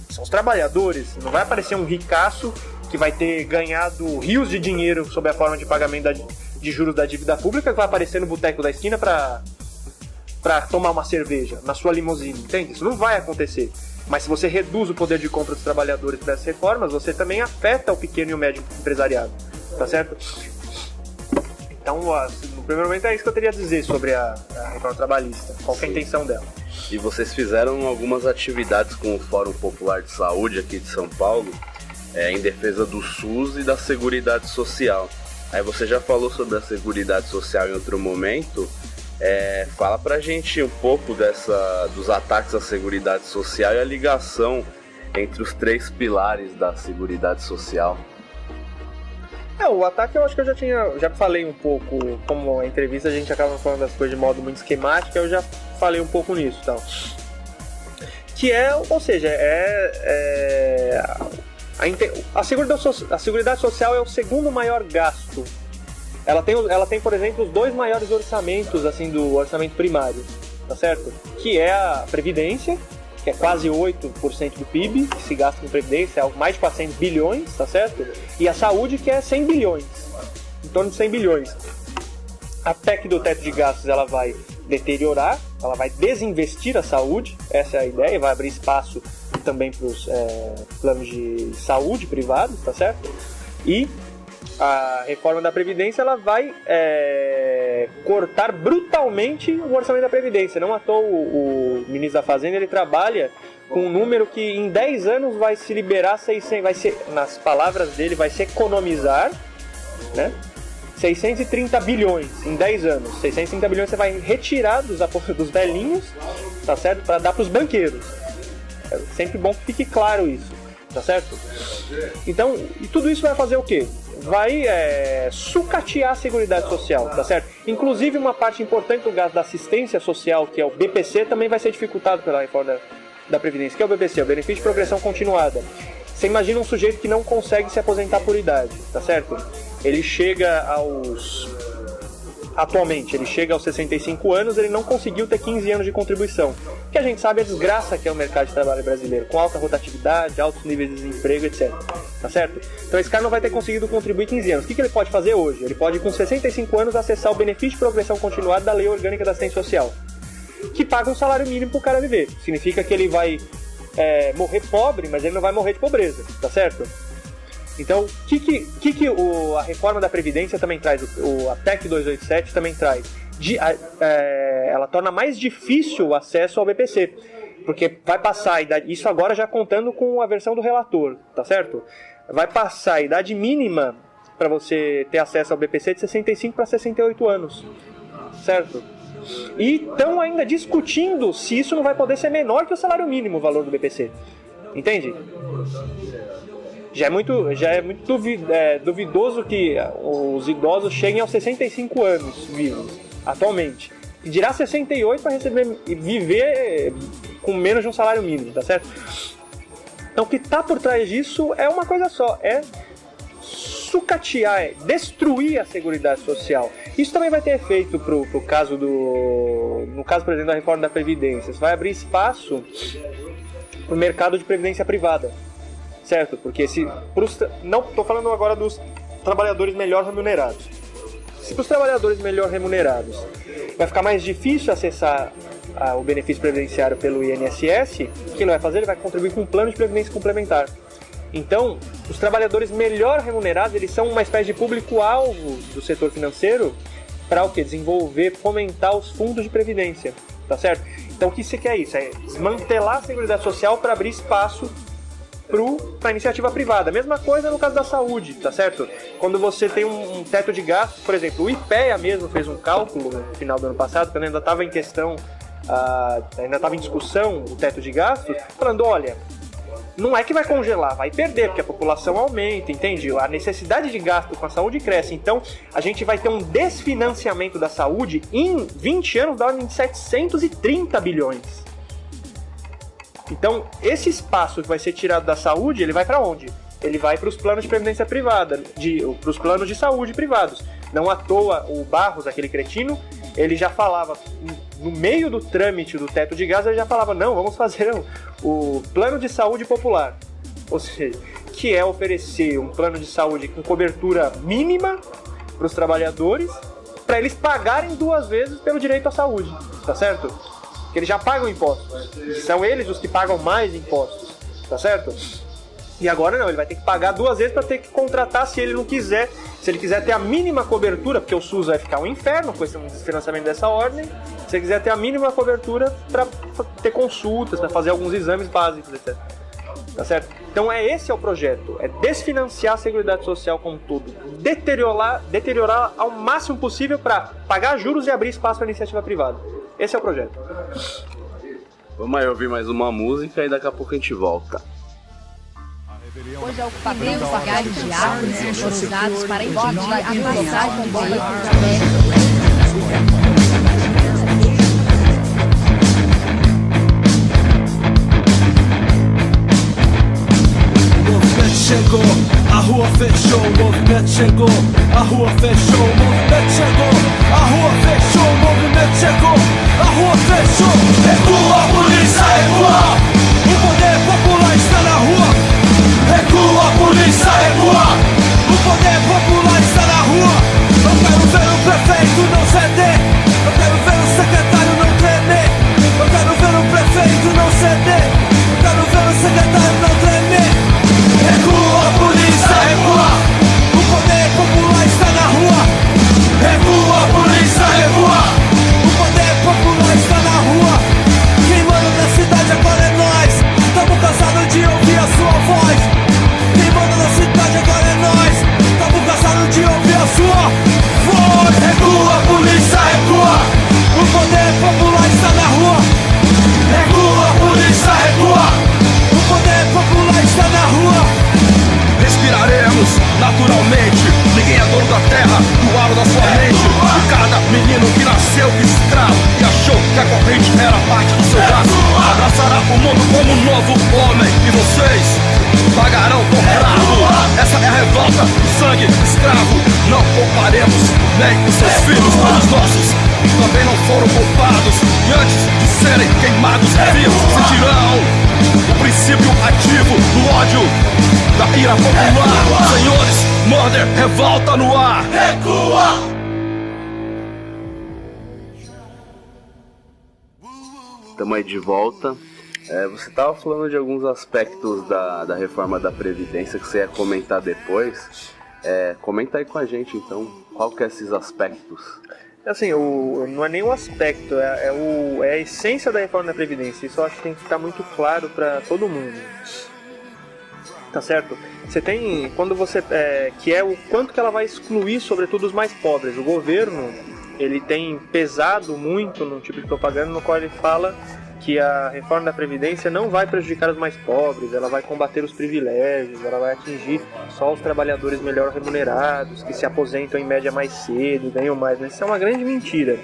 Speaker 4: são os trabalhadores. Não vai aparecer um ricaço que vai ter ganhado rios de dinheiro sob a forma de pagamento de juros da dívida pública, que vai aparecer no boteco da esquina para tomar uma cerveja na sua limusine, entende? Isso não vai acontecer. Mas se você reduz o poder de compra dos trabalhadores para essas reformas, você também afeta o pequeno e o médio empresariado, tá certo? Então, no primeiro momento é isso que eu teria a dizer sobre a reforma trabalhista. Qual que é a intenção dela?
Speaker 3: E vocês fizeram algumas atividades com o Fórum Popular de Saúde aqui de São Paulo, em defesa do SUS e da Seguridade Social. Aí você já falou sobre a Seguridade Social em outro momento. Fala pra gente um pouco dos ataques à Seguridade Social e a ligação entre os 3 pilares da Seguridade Social.
Speaker 4: O ataque eu acho que eu já falei um pouco, como a entrevista a gente acaba falando das coisas de modo muito esquemático, eu já falei um pouco nisso, tal. Que ou seja, a Seguridade Social é o segundo maior gasto. Ela tem, por exemplo, os 2 maiores orçamentos assim, do orçamento primário, tá certo? Que é a Previdência, que é quase 8% do PIB, que se gasta com Previdência, é mais de 400 bilhões, tá certo? E a Saúde, que é 100 bilhões, em torno de 100 bilhões. A PEC do teto de gastos, ela vai deteriorar, ela vai desinvestir a saúde, essa é a ideia, vai abrir espaço também para os planos de saúde privados, tá certo? E a reforma da Previdência, ela vai cortar brutalmente o orçamento da Previdência. Não à toa o ministro da Fazenda, ele trabalha com um número que em 10 anos vai se liberar 600, vai ser, nas palavras dele, vai se economizar, né? 630 bilhões em 10 anos. 630 bilhões você vai retirar dos velhinhos, tá certo? Para dar para os banqueiros. É sempre bom que fique claro isso, tá certo? Então, e tudo isso vai fazer o quê? Vai sucatear a Seguridade Social, tá certo? Inclusive, uma parte importante do gasto da assistência social, que é o BPC, também vai ser dificultado pela reforma da Previdência. Que é o BPC? O Benefício de Progressão Continuada. Você imagina um sujeito que não consegue se aposentar por idade, tá certo? Ele chega Atualmente, ele chega aos 65 anos, ele não conseguiu ter 15 anos de contribuição. Que a gente sabe a desgraça que é o mercado de trabalho brasileiro, com alta rotatividade, altos níveis de desemprego, etc. Tá certo? Então esse cara não vai ter conseguido contribuir 15 anos. O que ele pode fazer hoje? Ele pode, com 65 anos, acessar o benefício de progressão continuada da Lei Orgânica da Assistência Social, que paga um salário mínimo pro cara viver. Significa que ele vai morrer pobre, mas ele não vai morrer de pobreza, tá certo? Então, o que a reforma da Previdência também traz, a PEC 287 também traz? Ela torna mais difícil o acesso ao BPC, porque vai passar a idade, isso agora já contando com a versão do relator, tá certo? Vai passar a idade mínima para você ter acesso ao BPC de 65 para 68 anos, certo? E estão ainda discutindo se isso não vai poder ser menor que o salário mínimo, o valor do BPC, entende? Já é muito duvidoso que os idosos cheguem aos 65 anos vivos, atualmente. E dirá 68 para receber e viver com menos de um salário mínimo, tá certo? Então o que está por trás disso é uma coisa só, é sucatear, é destruir a Seguridade Social. Isso também vai ter efeito pro caso no caso, por exemplo, da reforma da Previdência. Isso vai abrir espaço para o mercado de previdência privada, certo? Porque não estou falando agora dos trabalhadores melhor remunerados. Se para os trabalhadores melhor remunerados vai ficar mais difícil acessar o benefício previdenciário pelo INSS, o que ele vai fazer? Ele vai contribuir com um plano de previdência complementar. Então, os trabalhadores melhor remunerados, eles são uma espécie de público-alvo do setor financeiro para o quê? Desenvolver, fomentar os fundos de previdência, tá certo? Então, o que você quer isso? É desmantelar a Seguridade Social para abrir espaço para a iniciativa privada. Mesma coisa no caso da saúde, tá certo? Quando você tem um teto de gastos, por exemplo, o IPEA mesmo fez um cálculo no final do ano passado, quando ainda estava em questão, ainda estava em discussão o teto de gastos, falando, olha, não é que vai congelar, vai perder, porque a população aumenta, entende? A necessidade de gasto com a saúde cresce, então a gente vai ter um desfinanciamento da saúde em 20 anos da ordem de 730 bilhões. Então, esse espaço que vai ser tirado da saúde, ele vai para onde? Ele vai para os planos de previdência privada, para os planos de saúde privados. Não à toa, o Barros, aquele cretino, ele já falava, no meio do trâmite do teto de gastos, ele já falava, não, vamos fazer o plano de saúde popular. Ou seja, que é oferecer um plano de saúde com cobertura mínima para os trabalhadores, para eles pagarem 2 vezes pelo direito à saúde, tá certo? Porque eles já pagam impostos, são eles os que pagam mais impostos, tá certo? E agora não, ele vai ter que pagar 2 vezes para ter que contratar se ele não quiser. Se ele quiser ter a mínima cobertura, porque o SUS vai ficar um inferno com esse desfinanciamento dessa ordem, se ele quiser ter a mínima cobertura para ter consultas, para fazer alguns exames básicos, etc. Tá certo? Então esse é o projeto, é desfinanciar a Seguridade Social como um todo, deteriorar ao máximo possível para pagar juros e abrir espaço para a iniciativa privada. Esse é o projeto.
Speaker 3: Vamos aí ouvir mais uma música e daqui a pouco a gente volta.
Speaker 6: Hoje a ocupação dos galhos de árvores foram usados para impedir a passagem de veículos
Speaker 7: chegou, a rua fechou, o movimento chegou, a rua fechou, o movimento chegou, a rua fechou, o movimento chegou, a rua fechou. Recua, polícia, recua, o poder popular está na rua. Recua, polícia, recua, o poder popular está na rua. Eu quero ver o prefeito não ceder, eu quero ver o secretário não tremer, eu quero ver o prefeito não ceder, eu quero ver o secretário não tremer. Recua, polícia, recua, o poder popular está na rua. Recua, polícia, recua, o poder popular está na rua. Quem manda na cidade agora é nós, estamos cansados de ouvir a sua voz. Quem manda na cidade agora é nós, estamos cansados de ouvir a sua voz. Recua, polícia, recua, o poder popular está na rua. Recua, polícia, recua, o poder popular está na rua. Respiraremos naturalmente, ninguém é dono da terra, do aro da sua mente. E cada menino que nasceu escravo e achou que a corrente era parte do seu braço, abraçará o mundo como um novo homem. E vocês pagarão por bravo. Essa é a revolta do sangue escravo. Não pouparemos nem os seus filhos, todos nossos também não foram poupados. E antes de serem queimados vivos, sentirão o princípio ativo do ódio, da ira popular. Senhores, murder, revolta no ar. Recua!
Speaker 3: Estamos aí de volta. Você estava falando de alguns aspectos da reforma da Previdência que você ia comentar depois. Comenta aí com a gente então, qual que é esses aspectos?
Speaker 4: Assim, não é nenhum aspecto, é a essência da reforma da Previdência. Isso eu acho que tem que ficar muito claro para todo mundo. Tá certo? Você tem, quando você, que é o quanto que ela vai excluir, sobretudo, os mais pobres. O governo, ele tem pesado muito num tipo de propaganda no qual ele fala que a reforma da Previdência não vai prejudicar os mais pobres, ela vai combater os privilégios, ela vai atingir só os trabalhadores melhor remunerados, que se aposentam em média mais cedo, ganham mais. Mas isso é uma grande mentira.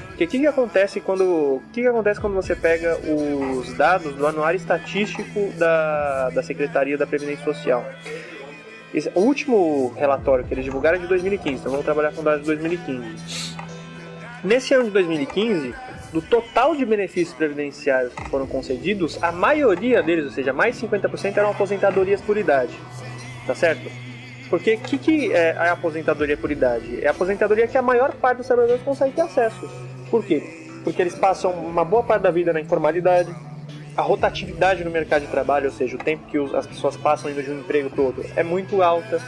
Speaker 4: Porque o que acontece quando você pega os dados do Anuário Estatístico da Secretaria da Previdência Social? O último relatório que eles divulgaram é de 2015, então vamos trabalhar com dados de 2015. Nesse ano de 2015, do total de benefícios previdenciários que foram concedidos, a maioria deles, ou seja, mais de 50%, eram aposentadorias por idade. Tá certo? Porque o que é a aposentadoria por idade? É a aposentadoria que a maior parte dos trabalhadores consegue ter acesso. Por quê? Porque eles passam uma boa parte da vida na informalidade, a rotatividade no mercado de trabalho, ou seja, o tempo que as pessoas passam indo de um emprego para o outro, é muito alta.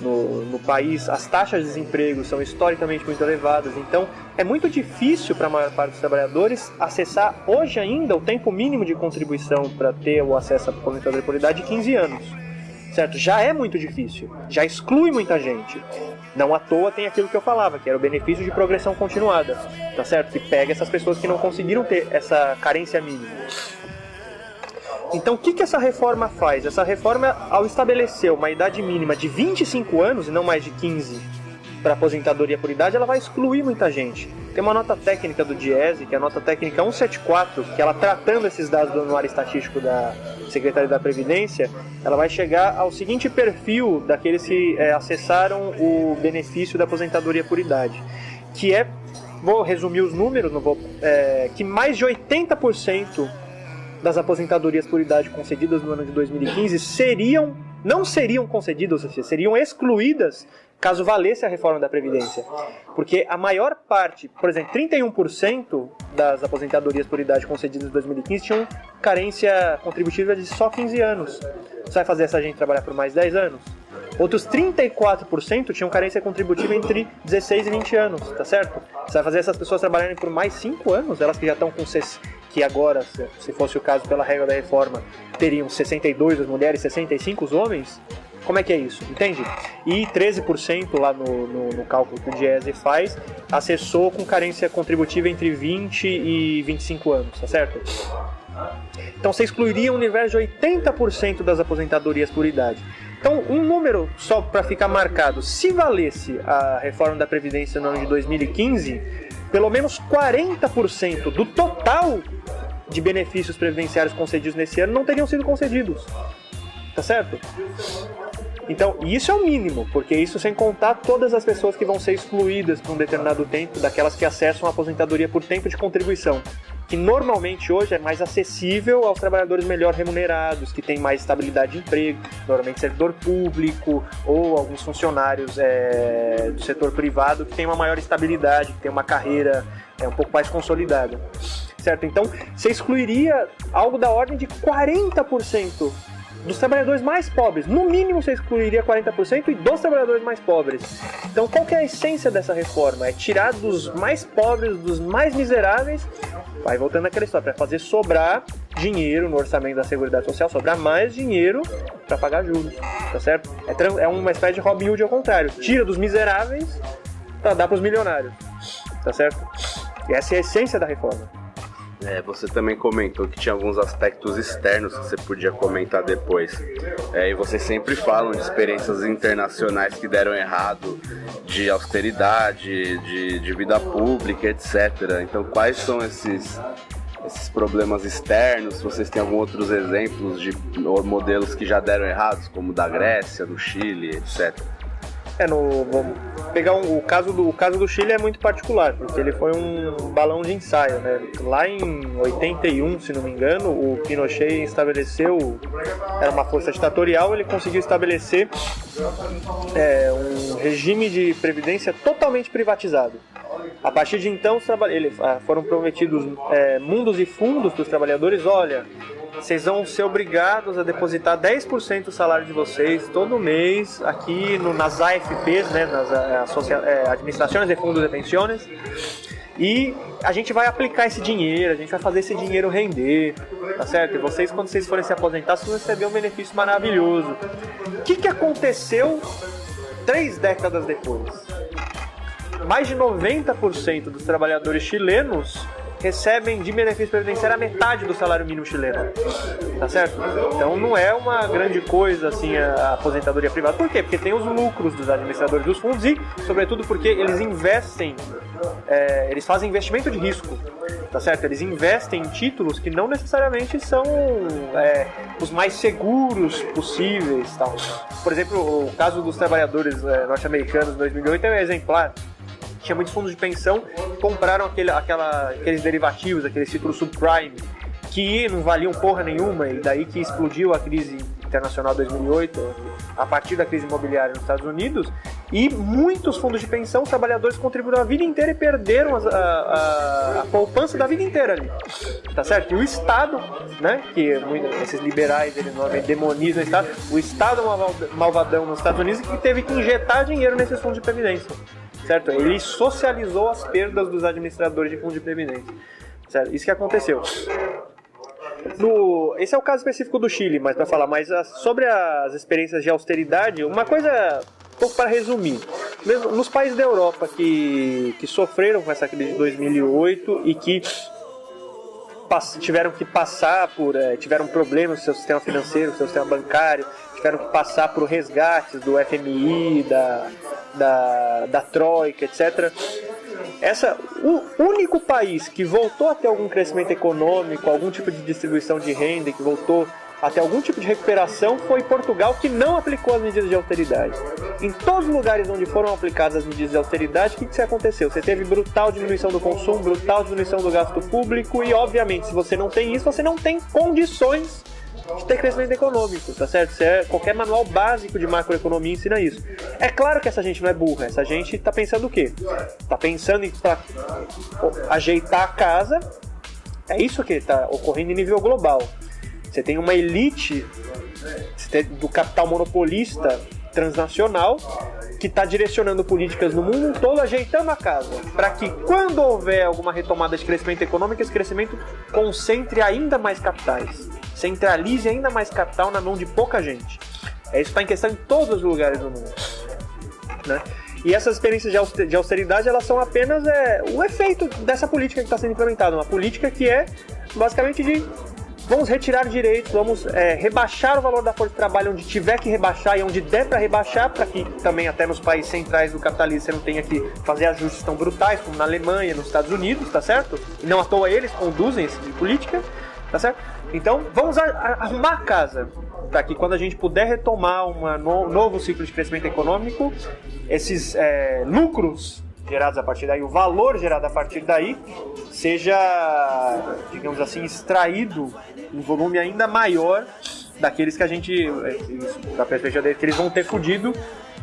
Speaker 4: No país, as taxas de desemprego são historicamente muito elevadas, então é muito difícil para a maior parte dos trabalhadores acessar hoje ainda o tempo mínimo de contribuição para ter o acesso à aposentadoria por idade de 15 anos, certo? Já é muito difícil, já exclui muita gente. Não à toa tem aquilo que eu falava, que era o benefício de progressão continuada, tá certo? Que pega essas pessoas que não conseguiram ter essa carência mínima. Então, o que essa reforma faz? Essa reforma, ao estabelecer uma idade mínima de 25 anos, e não mais de 15, para aposentadoria por idade, ela vai excluir muita gente. Tem uma nota técnica do DIEESE, que é a nota técnica 174, que ela tratando esses dados do Anuário Estatístico da Secretaria da Previdência, ela vai chegar ao seguinte perfil daqueles que acessaram o benefício da aposentadoria por idade, que é, vou resumir os números, que mais de 80% das aposentadorias por idade concedidas no ano de 2015 não seriam concedidas, ou seja, seriam excluídas caso valesse a reforma da Previdência. Porque a maior parte, por exemplo, 31% das aposentadorias por idade concedidas em 2015 tinham carência contributiva de só 15 anos. Você vai fazer essa gente trabalhar por mais 10 anos? Outros 34% tinham carência contributiva entre 16 e 20 anos, tá certo? Você vai fazer essas pessoas trabalharem por mais 5 anos, elas que já estão com que agora, se fosse o caso pela regra da reforma, teriam 62 as mulheres, 65 os homens? Como é que é isso? Entende? E 13% lá no cálculo que o DIEESE faz, acessou com carência contributiva entre 20 e 25 anos, tá certo? Então você excluiria um universo de 80% das aposentadorias por idade. Então, um número só para ficar marcado, se valesse a reforma da Previdência no ano de 2015, pelo menos 40% do total de benefícios previdenciários concedidos nesse ano não teriam sido concedidos. Tá certo? Então, isso é o mínimo, porque isso sem contar todas as pessoas que vão ser excluídas por um determinado tempo, daquelas que acessam a aposentadoria por tempo de contribuição, que normalmente hoje é mais acessível aos trabalhadores melhor remunerados, que têm mais estabilidade de emprego, normalmente servidor público ou alguns funcionários do setor privado que têm uma maior estabilidade, que têm uma carreira um pouco mais consolidada. Certo? Então, você excluiria algo da ordem de 40% dos trabalhadores mais pobres. No mínimo você excluiria 40% e dos trabalhadores mais pobres. Então qual que é a essência dessa reforma? É tirar dos mais pobres, dos mais miseráveis, vai voltando àquela história, para fazer sobrar dinheiro no orçamento da Seguridade Social, sobrar mais dinheiro para pagar juros, tá certo? É uma espécie de Robin Hood ao contrário, tira dos miseráveis para dar para os milionários, tá certo? E essa é a essência da reforma.
Speaker 3: Você também comentou que tinha alguns aspectos externos que você podia comentar depois. E vocês sempre falam de experiências internacionais que deram errado, de austeridade, de vida pública, etc. Então, quais são esses problemas externos? Vocês têm alguns outros exemplos de modelos que já deram errados, como o da Grécia, do Chile, etc.?
Speaker 4: Vamos pegar o caso do Chile é muito particular, porque ele foi um balão de ensaio, né? Lá em 81, se não me engano, o Pinochet estabeleceu, era uma força ditatorial, ele conseguiu estabelecer um regime de previdência totalmente privatizado. A partir de então, foram prometidos mundos e fundos para os trabalhadores. Olha, vocês vão ser obrigados a depositar 10% do salário de vocês todo mês aqui nas AFPs, né, nas Administrações de Fundos de Pensiones, e a gente vai aplicar esse dinheiro, a gente vai fazer esse dinheiro render, tá certo? E vocês, quando vocês forem se aposentar, vocês vão receber um benefício maravilhoso. O que aconteceu 3 décadas depois? Mais de 90% dos trabalhadores chilenos recebem de benefício previdenciário a metade do salário mínimo chileno, tá certo? Então não é uma grande coisa assim a aposentadoria privada. Por quê? Porque tem os lucros dos administradores dos fundos e, sobretudo, porque eles investem, eles fazem investimento de risco, tá certo? Eles investem em títulos que não necessariamente são os mais seguros possíveis, tal. Por exemplo, o caso dos trabalhadores norte-americanos em 2008 é um exemplar. Tinha muitos fundos de pensão que compraram aqueles derivativos, aqueles títulos subprime, que não valiam porra nenhuma, e daí que explodiu a crise internacional de 2008, a partir da crise imobiliária nos Estados Unidos, e muitos fundos de pensão, os trabalhadores contribuíram a vida inteira e perderam a poupança da vida inteira ali, tá certo? E o Estado, né, que esses liberais, eles normalmente demonizam o Estado é um malvadão nos Estados Unidos que teve que injetar dinheiro nesses fundos de previdência, certo? Ele socializou as perdas dos administradores de fundos de previdência, certo? Isso que aconteceu. Esse é o caso específico do Chile, mas para falar mais sobre as experiências de austeridade, uma coisa, um pouco para resumir, mesmo nos países da Europa que sofreram com essa crise de 2008 e que tiveram que passar tiveram problemas no seu sistema financeiro, no seu sistema bancário, tiveram que passar por resgates do FMI, da Troika, etc. O único país que voltou a ter algum crescimento econômico, algum tipo de distribuição de renda, que voltou a ter algum tipo de recuperação, foi Portugal, que não aplicou as medidas de austeridade. Em todos os lugares onde foram aplicadas as medidas de austeridade, o que aconteceu? Você teve brutal diminuição do consumo, brutal diminuição do gasto público e, obviamente, se você não tem isso, você não tem condições de ter crescimento econômico, tá certo? Qualquer manual básico de macroeconomia ensina isso. É claro que essa gente não é burra, essa gente tá pensando o quê? Tá pensando em ajeitar a casa, é isso que tá ocorrendo em nível global. Você tem uma elite do capital monopolista transnacional que está direcionando políticas no mundo todo, ajeitando a casa, para que quando houver alguma retomada de crescimento econômico, esse crescimento concentre ainda mais capitais, centralize ainda mais capital na mão de pouca gente. Isso está em questão em todos os lugares do mundo, né? E essas experiências de austeridade, elas são apenas o efeito dessa política que está sendo implementada, uma política que é basicamente de vamos retirar direitos, vamos rebaixar o valor da força de trabalho onde tiver que rebaixar e onde der para rebaixar, para que também até nos países centrais do capitalismo você não tenha que fazer ajustes tão brutais como na Alemanha, nos Estados Unidos, tá certo? E não à toa eles conduzem esse tipo de política, tá certo? Então vamos arrumar a casa para que quando a gente puder retomar um novo ciclo de crescimento econômico, esses lucros gerados a partir daí, o valor gerado a partir daí, seja, digamos assim, extraído em volume ainda maior daqueles que a gente, da perspectiva deles, que eles vão ter fudido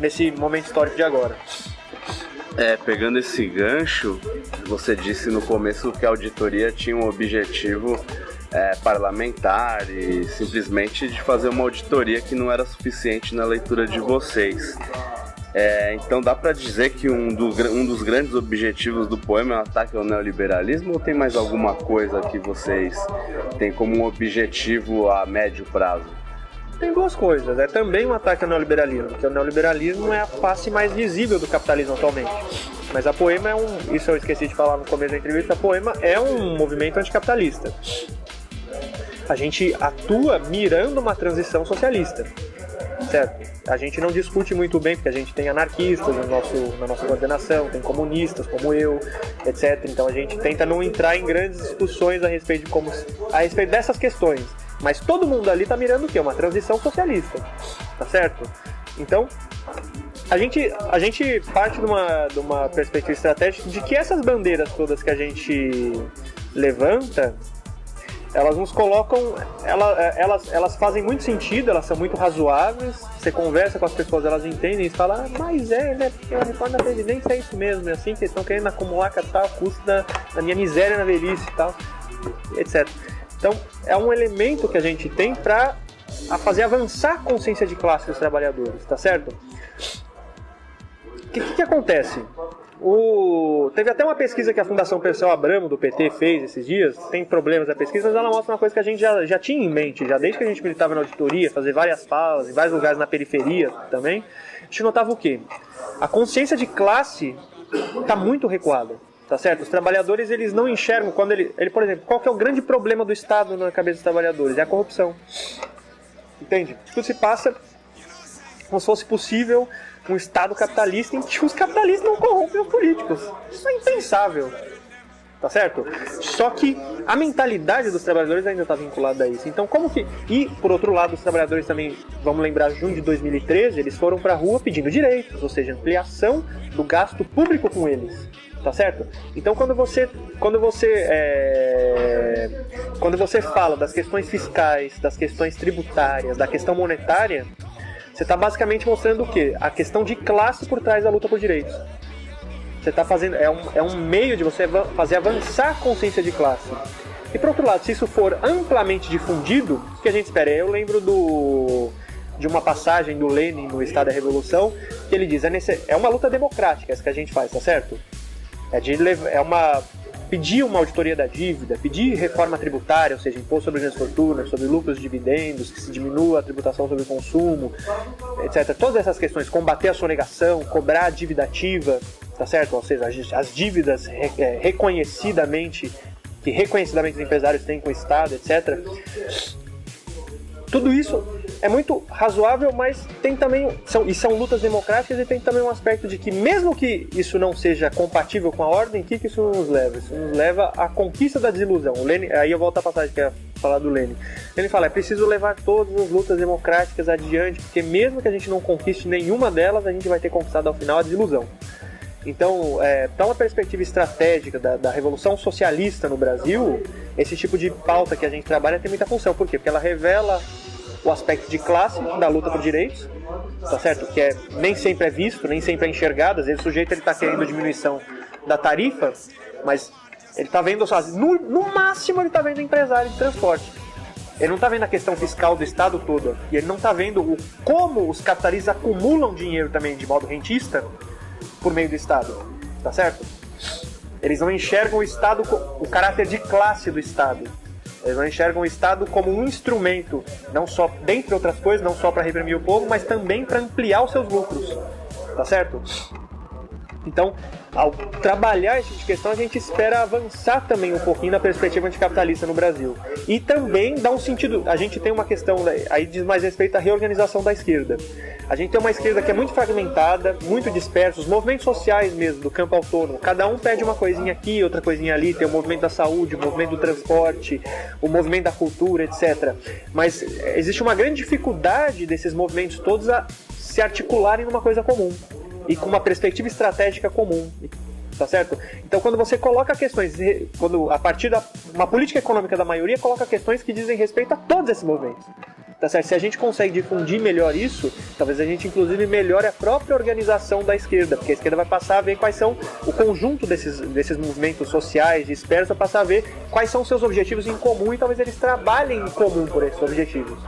Speaker 4: nesse momento histórico de agora.
Speaker 3: Pegando esse gancho, você disse no começo que a auditoria tinha um objetivo parlamentar e simplesmente de fazer uma auditoria que não era suficiente na leitura de vocês. Então dá pra dizer que um dos grandes objetivos do poema é um ataque ao neoliberalismo, ou tem mais alguma coisa que vocês têm como um objetivo a médio prazo?
Speaker 4: Tem duas coisas, é também um ataque ao neoliberalismo, porque o neoliberalismo é a face mais visível do capitalismo atualmente. Mas a Poema isso eu esqueci de falar no começo da entrevista, a Poema é um movimento anticapitalista. A gente atua mirando uma transição socialista. Certo? A gente não discute muito bem, porque a gente tem anarquistas na nossa coordenação, tem comunistas como eu, etc. Então a gente tenta não entrar em grandes discussões a respeito dessas questões. Mas todo mundo ali está mirando o quê? Uma transição socialista, tá certo? Então, a gente parte de uma perspectiva estratégica de que essas bandeiras todas que a gente levanta, elas nos colocam, elas fazem muito sentido, elas são muito razoáveis, você conversa com as pessoas, elas entendem e falam, mas né, porque a reforma da Previdência é isso mesmo, é assim que eles estão querendo acumular capital a custo da minha miséria na velhice e tal, etc. Então, é um elemento que a gente tem para fazer avançar a consciência de classe dos trabalhadores, tá certo? O que acontece? Teve até uma pesquisa que a Fundação Perseu Abramo, do PT, fez esses dias. Tem problemas na pesquisa, mas ela mostra uma coisa que a gente já tinha em mente, já desde que a gente militava na auditoria, fazer várias falas, em vários lugares na periferia também. A gente notava o quê? A consciência de classe está muito recuada, tá certo? Os trabalhadores, eles não enxergam, quando ele, por exemplo, qual que é o grande problema do Estado na cabeça dos trabalhadores? É a corrupção. Entende? Tipo, se passa como se fosse possível um Estado capitalista em que os capitalistas não corrompem os políticos. Isso é impensável. Tá certo? Só que a mentalidade dos trabalhadores ainda está vinculada a isso. Então, como que... E, por outro lado, os trabalhadores também, vamos lembrar, junho de 2013, eles foram para a rua pedindo direitos, ou seja, ampliação do gasto público com eles. Tá certo? Então, quando você fala das questões fiscais, das questões tributárias, da questão monetária, você está basicamente mostrando o quê? A questão de classe por trás da luta por direitos. Você está fazendo, é um meio de você fazer avançar a consciência de classe. E por outro lado, se isso for amplamente difundido, o que a gente espera? Eu lembro de uma passagem do Lenin no Estado da Revolução, que ele diz, é uma luta democrática essa que a gente faz, tá certo? Pedir uma auditoria da dívida, pedir reforma tributária, ou seja, imposto sobre grandes fortunas, sobre lucros e dividendos, que se diminua a tributação sobre o consumo, etc. Todas essas questões, combater a sonegação, cobrar a dívida ativa, tá certo? Ou seja, as dívidas reconhecidamente os empresários têm com o Estado, etc. Tudo isso é muito razoável, mas tem também são lutas democráticas e tem também um aspecto de que mesmo que isso não seja compatível com a ordem, o que isso nos leva? Isso nos leva à conquista da desilusão. O Lenin, aí eu volto à passagem que eu ia falar do Lenin. Ele fala, é preciso levar todas as lutas democráticas adiante, porque mesmo que a gente não conquiste nenhuma delas, a gente vai ter conquistado ao final a desilusão. Então, para uma perspectiva estratégica da Revolução Socialista no Brasil, esse tipo de pauta que a gente trabalha tem muita função. Por quê? Porque ela revela o aspecto de classe da luta por direitos, tá certo? Que nem sempre é visto, nem sempre é enxergado. Às vezes o sujeito está querendo diminuição da tarifa, mas ele está vendo, no máximo ele está vendo empresário de transporte. Ele não está vendo a questão fiscal do Estado todo. E ele não está vendo como os capitalistas acumulam dinheiro também de modo rentista por meio do Estado, tá certo? Eles não enxergam o Estado, o caráter de classe do Estado. Eles não enxergam o Estado como um instrumento, não só, dentre outras coisas, não só para reprimir o povo, mas também para ampliar os seus lucros, tá certo? Então, ao trabalhar esse tipo de questão, a gente espera avançar também um pouquinho na perspectiva anticapitalista no Brasil. E também dá um sentido, a gente tem uma questão, aí diz mais respeito à reorganização da esquerda. A gente tem uma esquerda que é muito fragmentada, muito dispersa, os movimentos sociais mesmo, do campo autônomo, cada um pede uma coisinha aqui, outra coisinha ali, tem o movimento da saúde, o movimento do transporte, o movimento da cultura, etc. Mas existe uma grande dificuldade desses movimentos todos a se articularem numa coisa comum e com uma perspectiva estratégica comum, tá certo? Então, quando você coloca questões, a partir de uma política econômica da maioria, coloca questões que dizem respeito a todos esses movimentos, tá certo? Se a gente consegue difundir melhor isso, talvez a gente inclusive melhore a própria organização da esquerda, porque a esquerda vai passar a ver quais são o conjunto desses movimentos sociais dispersos, vai passar a ver quais são os seus objetivos em comum e talvez eles trabalhem em comum por esses objetivos,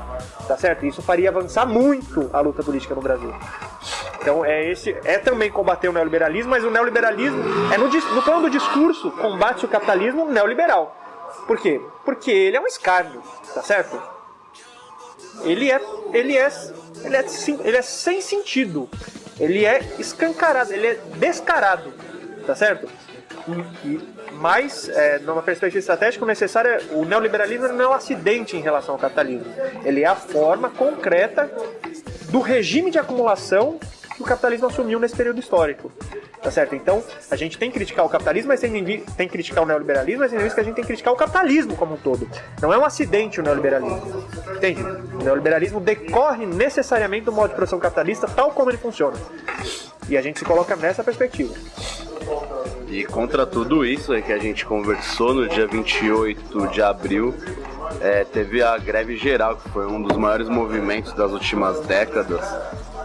Speaker 4: tá certo? Isso faria avançar muito a luta política no Brasil. Então é também combater o neoliberalismo, mas o neoliberalismo no plano do discurso combate o capitalismo neoliberal. Por quê? Porque ele é um escárnio, tá certo? Ele é sem sentido, ele é escancarado, ele é descarado, tá certo? Mas, numa perspectiva estratégica, o necessário o neoliberalismo não é um acidente em relação ao capitalismo. Ele é a forma concreta do regime de acumulação que o capitalismo assumiu nesse período histórico, tá certo? Então, a gente tem que criticar o capitalismo, mas tem que criticar o neoliberalismo, mas tem que a gente tem que criticar o capitalismo como um todo. Não é um acidente o neoliberalismo, entende? O neoliberalismo decorre necessariamente do modo de produção capitalista tal como ele funciona. E a gente se coloca nessa perspectiva.
Speaker 3: E contra tudo isso aí que a gente conversou no dia 28 de abril, teve a greve geral, que foi um dos maiores movimentos das últimas décadas,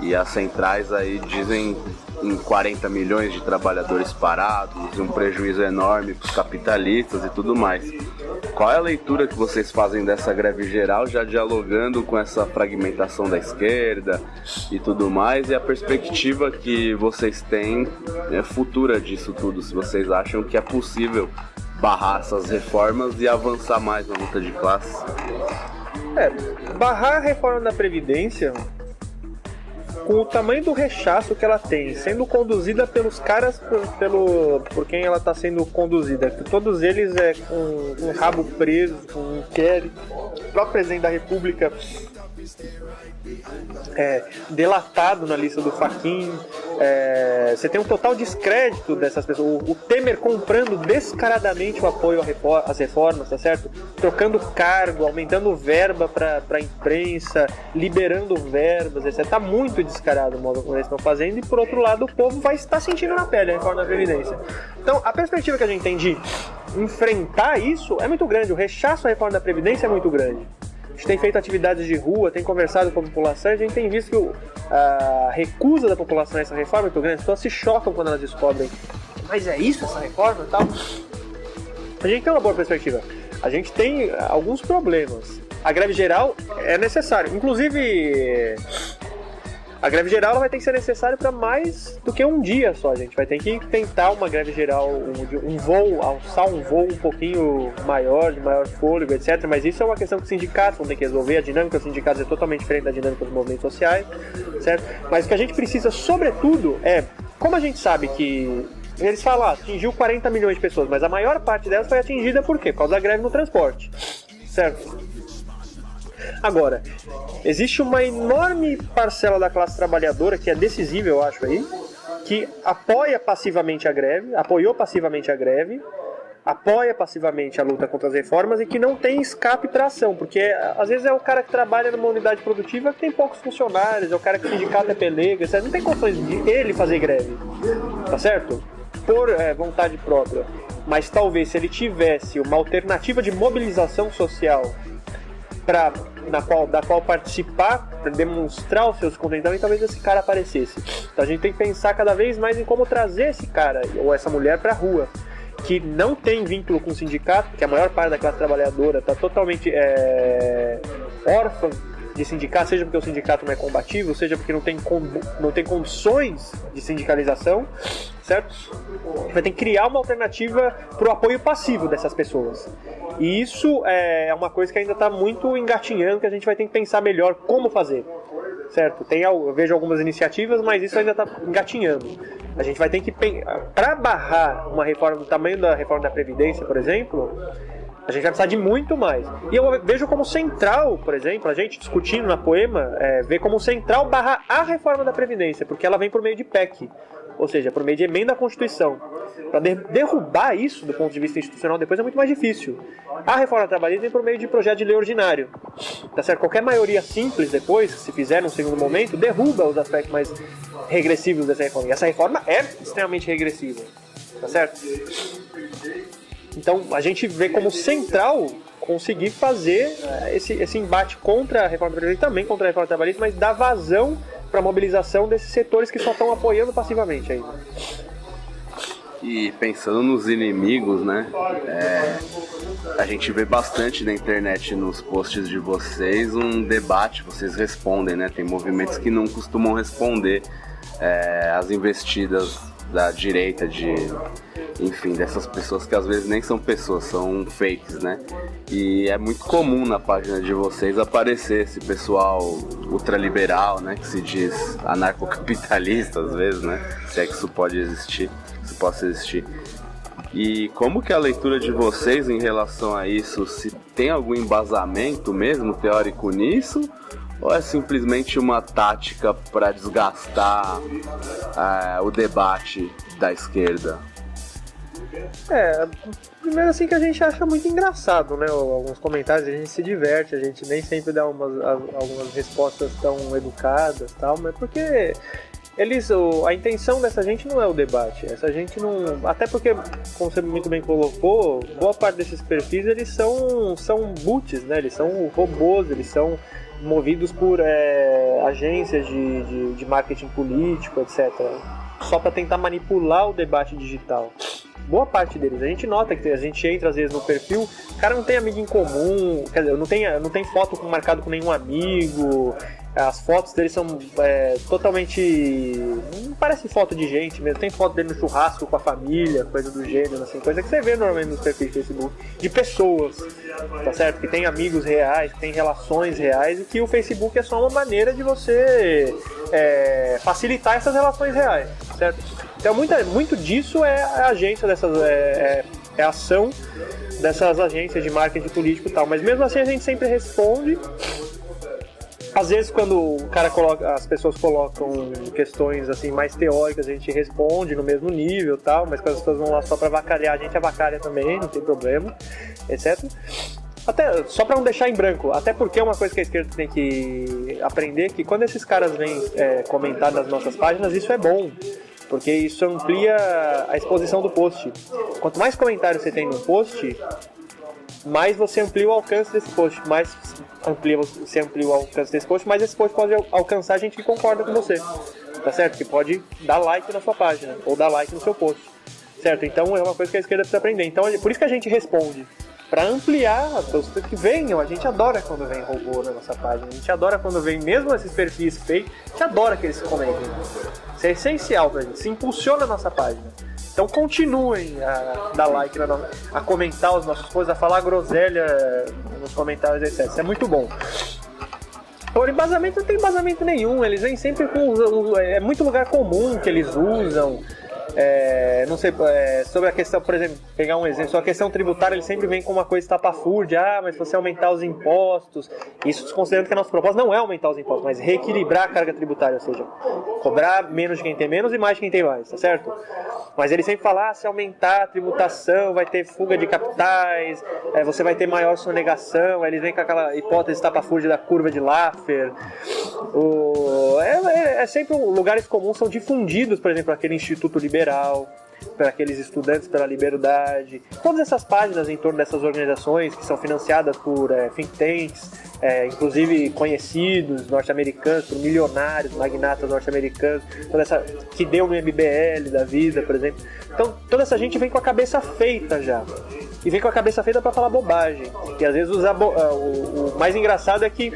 Speaker 3: e as centrais aí dizem em 40 milhões de trabalhadores parados, um prejuízo enorme para os capitalistas e tudo mais. Qual é a leitura que vocês fazem dessa greve geral, já dialogando com essa fragmentação da esquerda e tudo mais, e a perspectiva que vocês têm futura disso tudo, se vocês acham que é possível barrar essas reformas e avançar mais na luta de classe?
Speaker 4: Barrar a reforma da Previdência com o tamanho do rechaço que ela tem, sendo conduzida pelos caras por quem ela está sendo conduzida, que todos eles com um rabo preso, com um inquérito, o próprio presidente da República delatado na lista do Fachin, você tem um total descrédito dessas pessoas. O Temer comprando descaradamente o apoio às reformas, tá certo? Trocando cargo, aumentando verba para imprensa, liberando verbas, etc. Tá muito descarado o modo como eles estão fazendo, e por outro lado o povo vai estar sentindo na pele a reforma da Previdência. Então a perspectiva que a gente tem de enfrentar isso é muito grande, o rechaço à reforma da Previdência é muito grande. A gente tem feito atividades de rua, tem conversado com a população, e a gente tem visto que a recusa da população a essa reforma é muito grande. As pessoas se chocam quando elas descobrem, mas é isso essa reforma e tal. A gente tem uma boa perspectiva. A gente tem alguns problemas. A greve geral é necessária. Inclusive, a greve geral ela vai ter que ser necessária para mais do que um dia só. A gente vai ter que tentar uma greve geral, alçar um voo um pouquinho maior, de maior fôlego, etc. Mas isso é uma questão que os sindicatos vão ter que resolver. A dinâmica dos sindicatos é totalmente diferente da dinâmica dos movimentos sociais, certo? Mas o que a gente precisa, sobretudo, como a gente sabe que eles falam, atingiu 40 milhões de pessoas, mas a maior parte delas foi atingida por quê? Por causa da greve no transporte, certo? Agora, existe uma enorme parcela da classe trabalhadora, que é decisiva, eu acho aí, que apoia passivamente a greve, apoiou passivamente a greve, apoia passivamente a luta contra as reformas e que não tem escape para ação, porque às vezes é o cara que trabalha numa unidade produtiva que tem poucos funcionários, é o cara que o sindicato é pelego, etc. Não tem condições de ele fazer greve, tá certo? Por vontade própria. Mas talvez se ele tivesse uma alternativa de mobilização social da qual participar, para demonstrar os seus contentamentos, talvez esse cara aparecesse. Então a gente tem que pensar cada vez mais em como trazer esse cara ou essa mulher para a rua, que não tem vínculo com o sindicato, que a maior parte da classe trabalhadora está totalmente órfã de sindicato, seja porque o sindicato não é combativo, seja porque não tem condições de sindicalização, certo? Vai ter que criar uma alternativa para o apoio passivo dessas pessoas. E isso é uma coisa que ainda está muito engatinhando, que a gente vai ter que pensar melhor como fazer, certo? Eu vejo algumas iniciativas, mas isso ainda está engatinhando. A gente vai ter que, para barrar uma reforma do tamanho da reforma da Previdência, por exemplo, a gente vai precisar de muito mais. E eu vejo como central, por exemplo, a gente discutindo na Poema, vê como central barrar a reforma da Previdência, porque ela vem por meio de PEC, ou seja, por meio de emenda à Constituição. Para derrubar isso do ponto de vista institucional depois é muito mais difícil. A reforma trabalhista vem por meio de projeto de lei ordinário. Tá certo? Qualquer maioria simples depois, se fizer num segundo momento, derruba os aspectos mais regressivos dessa reforma. E essa reforma é extremamente regressiva. Tá certo? Então a gente vê como central conseguir fazer esse embate contra a reforma trabalhista e também contra a reforma trabalhista, mas dar vazão para a mobilização desses setores que só estão apoiando passivamente ainda.
Speaker 3: E pensando nos inimigos, né? A gente vê bastante na internet, nos posts de vocês, um debate, vocês respondem, né? Tem movimentos que não costumam responder às investidas da direita, enfim, dessas pessoas que às vezes nem são pessoas, são fakes, né? E é muito comum na página de vocês aparecer esse pessoal ultraliberal, né? Que se diz anarcocapitalista às vezes, né? Se é que isso pode existir. Possa existir. E como que é a leitura de vocês em relação a isso? Se tem algum embasamento mesmo teórico nisso? Ou é simplesmente uma tática para desgastar o debate da esquerda?
Speaker 4: Primeiro assim que a gente acha muito engraçado, né? Alguns comentários, a gente se diverte, a gente nem sempre dá algumas respostas tão educadas e tal, mas porque a intenção dessa gente não é o debate, essa gente não... Até porque, como você muito bem colocou, boa parte desses perfis, eles são bots, né? Eles são robôs, eles são movidos por agências de marketing político, etc. Só para tentar manipular o debate digital. Boa parte deles, a gente nota que a gente entra às vezes no perfil, o cara não tem amigo em comum, quer dizer, não tem foto marcado com nenhum amigo, As fotos dele são totalmente... Não parece foto de gente mesmo. Tem foto dele no churrasco com a família, coisa do gênero, assim, coisa que você vê normalmente nos perfis de Facebook. De pessoas, tá certo? Que tem amigos reais, que tem relações reais, e que o Facebook é só uma maneira de você facilitar essas relações reais, certo? Então muito disso é a agência dessas... é a ação dessas agências de marketing político e tal. Mas mesmo assim a gente sempre responde. Às vezes quando as pessoas colocam questões assim mais teóricas, a gente responde no mesmo nível e tal, mas quando as pessoas vão lá só pra avacalhar, a gente avacalha também, não tem problema, etc. Até, só pra não deixar em branco, até porque é uma coisa que a esquerda tem que aprender, que quando esses caras vêm comentar nas nossas páginas, isso é bom, porque isso amplia a exposição do post. Quanto mais comentários você tem no post, mais você amplia o alcance desse post, mais você amplia o alcance desse post, mais esse post pode alcançar gente que concorda com você, tá certo? Que pode dar like na sua página, ou dar like no seu post, certo? Então é uma coisa que a esquerda precisa aprender. Então por isso que a gente responde, para ampliar as pessoas que venham. A gente adora quando vem robô na nossa página, a gente adora quando vem mesmo esses perfis fake, a gente adora que eles comentem. Isso é essencial pra gente, se impulsiona a nossa página. Então continuem a dar like, a comentar os nossos posts, a falar groselha nos comentários, etc. Isso é muito bom. Agora, embasamento não tem embasamento nenhum, eles vêm sempre com... É muito lugar comum que eles usam. Não sei, sobre a questão, por exemplo, pegar um exemplo, sobre a questão tributária, ele sempre vem com uma coisa estapafúrdia, mas se você aumentar os impostos, isso desconsiderando que a nossa proposta não é aumentar os impostos, mas reequilibrar a carga tributária, ou seja, cobrar menos de quem tem menos e mais de quem tem mais, tá certo? Mas ele sempre fala, se aumentar a tributação, vai ter fuga de capitais, você vai ter maior sonegação, aí eles vêm com aquela hipótese estapafúrdia da curva de Laffer. Sempre lugares comuns são difundidos, por exemplo, aquele Instituto Liberal, para aqueles estudantes pela liberdade, todas essas páginas em torno dessas organizações que são financiadas por think tanks, inclusive conhecidos norte-americanos, por milionários, magnatas norte-americanos, toda essa que deu no MBL da vida, por exemplo. Então toda essa gente vem com a cabeça feita já, e vem com a cabeça feita para falar bobagem, e às vezes o mais engraçado é que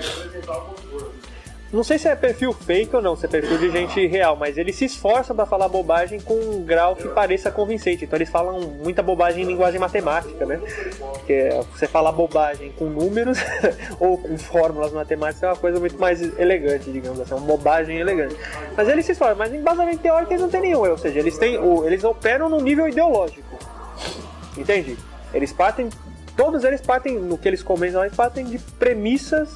Speaker 4: não sei se é perfil fake ou não, se é perfil de gente real, mas eles se esforçam para falar bobagem com um grau que pareça convincente. Então eles falam muita bobagem em linguagem matemática, né? Porque você falar bobagem com números ou com fórmulas matemáticas é uma coisa muito mais elegante, digamos assim, uma bobagem elegante. Mas eles se esforçam, mas em embasamento teórico eles não têm nenhum, ou seja, eles operam no nível ideológico. Entende? Todos eles partem, no que eles comentam, eles partem de premissas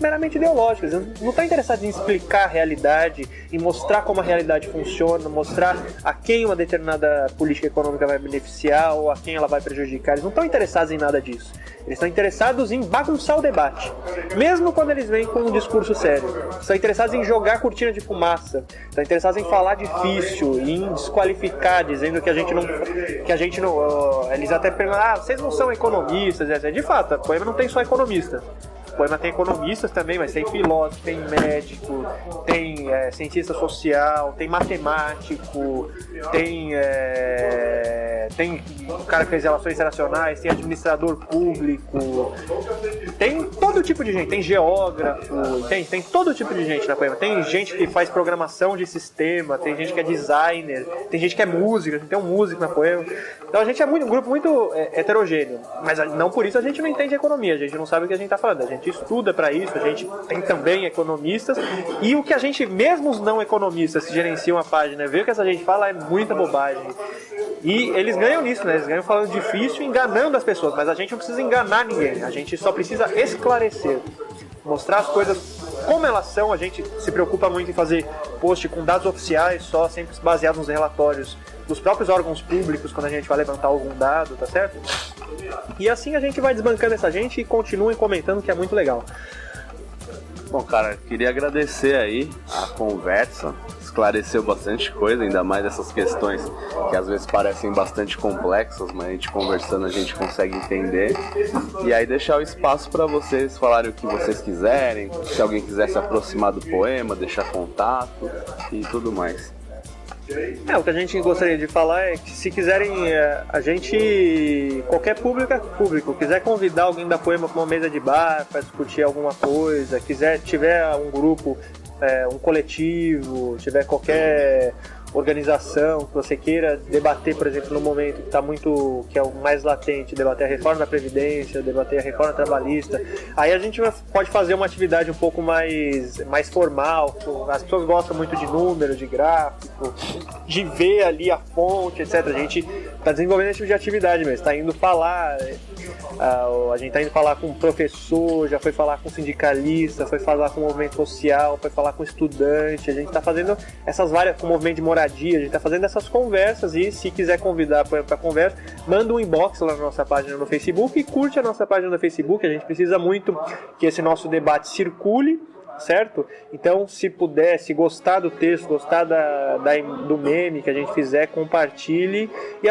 Speaker 4: meramente ideológicas. Eles não estão interessados em explicar a realidade, em mostrar como a realidade funciona, mostrar a quem uma determinada política econômica vai beneficiar ou a quem ela vai prejudicar. Eles não estão interessados em nada disso. Eles estão interessados em bagunçar o debate, mesmo quando eles vêm com um discurso sério. Estão interessados em jogar cortina de fumaça, estão interessados em falar difícil, em desqualificar, dizendo que a gente não, eles até perguntam, vocês não são economistas. De fato, a Poema não tem só economistas. A Poema tem economistas também, mas tem filósofo, tem médico, tem cientista social, tem matemático, tem um cara que fez relações internacionais, tem administrador público, tem todo tipo de gente, tem geógrafo, tem todo tipo de gente na Poema. Tem gente que faz programação de sistema, tem gente que é designer, tem gente que é música, tem um músico na Poema. Então a gente é um grupo muito heterogêneo, mas não por isso a gente não entende economia, a gente não sabe o que a gente está falando, a gente estuda para isso, a gente tem também economistas, e o que a gente, mesmo os não economistas que gerenciam a página, vê o que essa gente fala é muita bobagem. E eles ganham nisso, né? Eles ganham falando difícil, enganando as pessoas, mas a gente não precisa enganar ninguém, a gente só precisa esclarecer, mostrar as coisas como elas são. A gente se preocupa muito em fazer post com dados oficiais, só sempre baseados nos relatórios dos próprios órgãos públicos quando a gente vai levantar algum dado, tá certo? E assim a gente vai desbancando essa gente e continuem comentando, que é muito legal.
Speaker 3: Bom, cara, queria agradecer aí a conversa, esclareceu bastante coisa, ainda mais essas questões que às vezes parecem bastante complexas, mas a gente conversando a gente consegue entender. E aí deixar o espaço para vocês falarem o que vocês quiserem, se alguém quiser se aproximar do Poema, deixar contato e tudo mais.
Speaker 4: O que a gente gostaria de falar é que se quiserem, a gente, qualquer público, quiser convidar alguém da Poema para uma mesa de bar, para discutir alguma coisa, tiver um grupo, um coletivo, tiver qualquer organização que você queira debater, por exemplo, no momento que é o mais latente, debater a reforma da Previdência, debater a reforma trabalhista, aí a gente pode fazer uma atividade um pouco mais formal. As pessoas gostam muito de números, de gráfico, de ver ali a fonte, etc. A gente está desenvolvendo esse tipo de atividade mesmo, está indo falar, a gente está indo falar com professor, já foi falar com sindicalista, foi falar com o movimento social, foi falar com estudante, a gente está fazendo essas várias, com o movimento de moradia, a gente está fazendo essas conversas, e se quiser convidar para conversa, manda um inbox lá na nossa página no Facebook e curte a nossa página no Facebook. A gente precisa muito que esse nosso debate circule, certo? Então, se puder, se gostar do texto, gostar do meme que a gente fizer, compartilhe e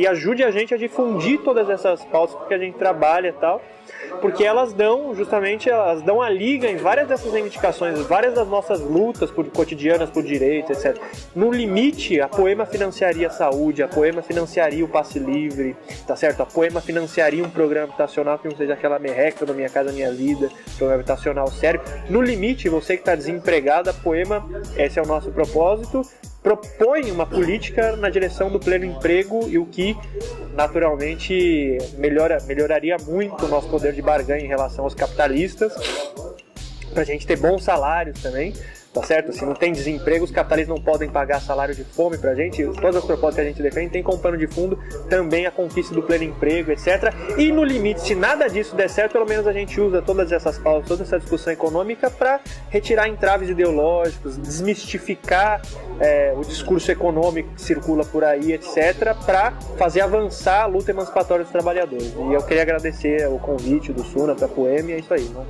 Speaker 4: ajude a gente a difundir todas essas pautas que a gente trabalha e tal, porque elas dão a liga em várias dessas reivindicações, várias das nossas lutas cotidianas por direitos, etc. No limite, a Poema financiaria a saúde, a Poema financiaria o passe livre, tá certo? A Poema financiaria um programa habitacional que não seja aquela merreca do Minha Casa Minha Vida, programa habitacional sério. No limite, você que está desempregado, a Poema, esse é o nosso propósito, propõe uma política na direção do pleno emprego, e o que naturalmente melhoraria muito o nosso poder de barganha em relação aos capitalistas, para a gente ter bons salários também, tá certo? Se não tem desemprego, os capitalistas não podem pagar salário de fome pra gente. Todas as propostas que a gente defende tem como pano de fundo também a conquista do pleno emprego, etc. E no limite, se nada disso der certo, pelo menos a gente usa todas essas pautas, toda essa discussão econômica para retirar entraves ideológicos, desmistificar o discurso econômico que circula por aí, etc., para fazer avançar a luta emancipatória dos trabalhadores. E eu queria agradecer o convite do Suna para a Poema, e é isso aí, né?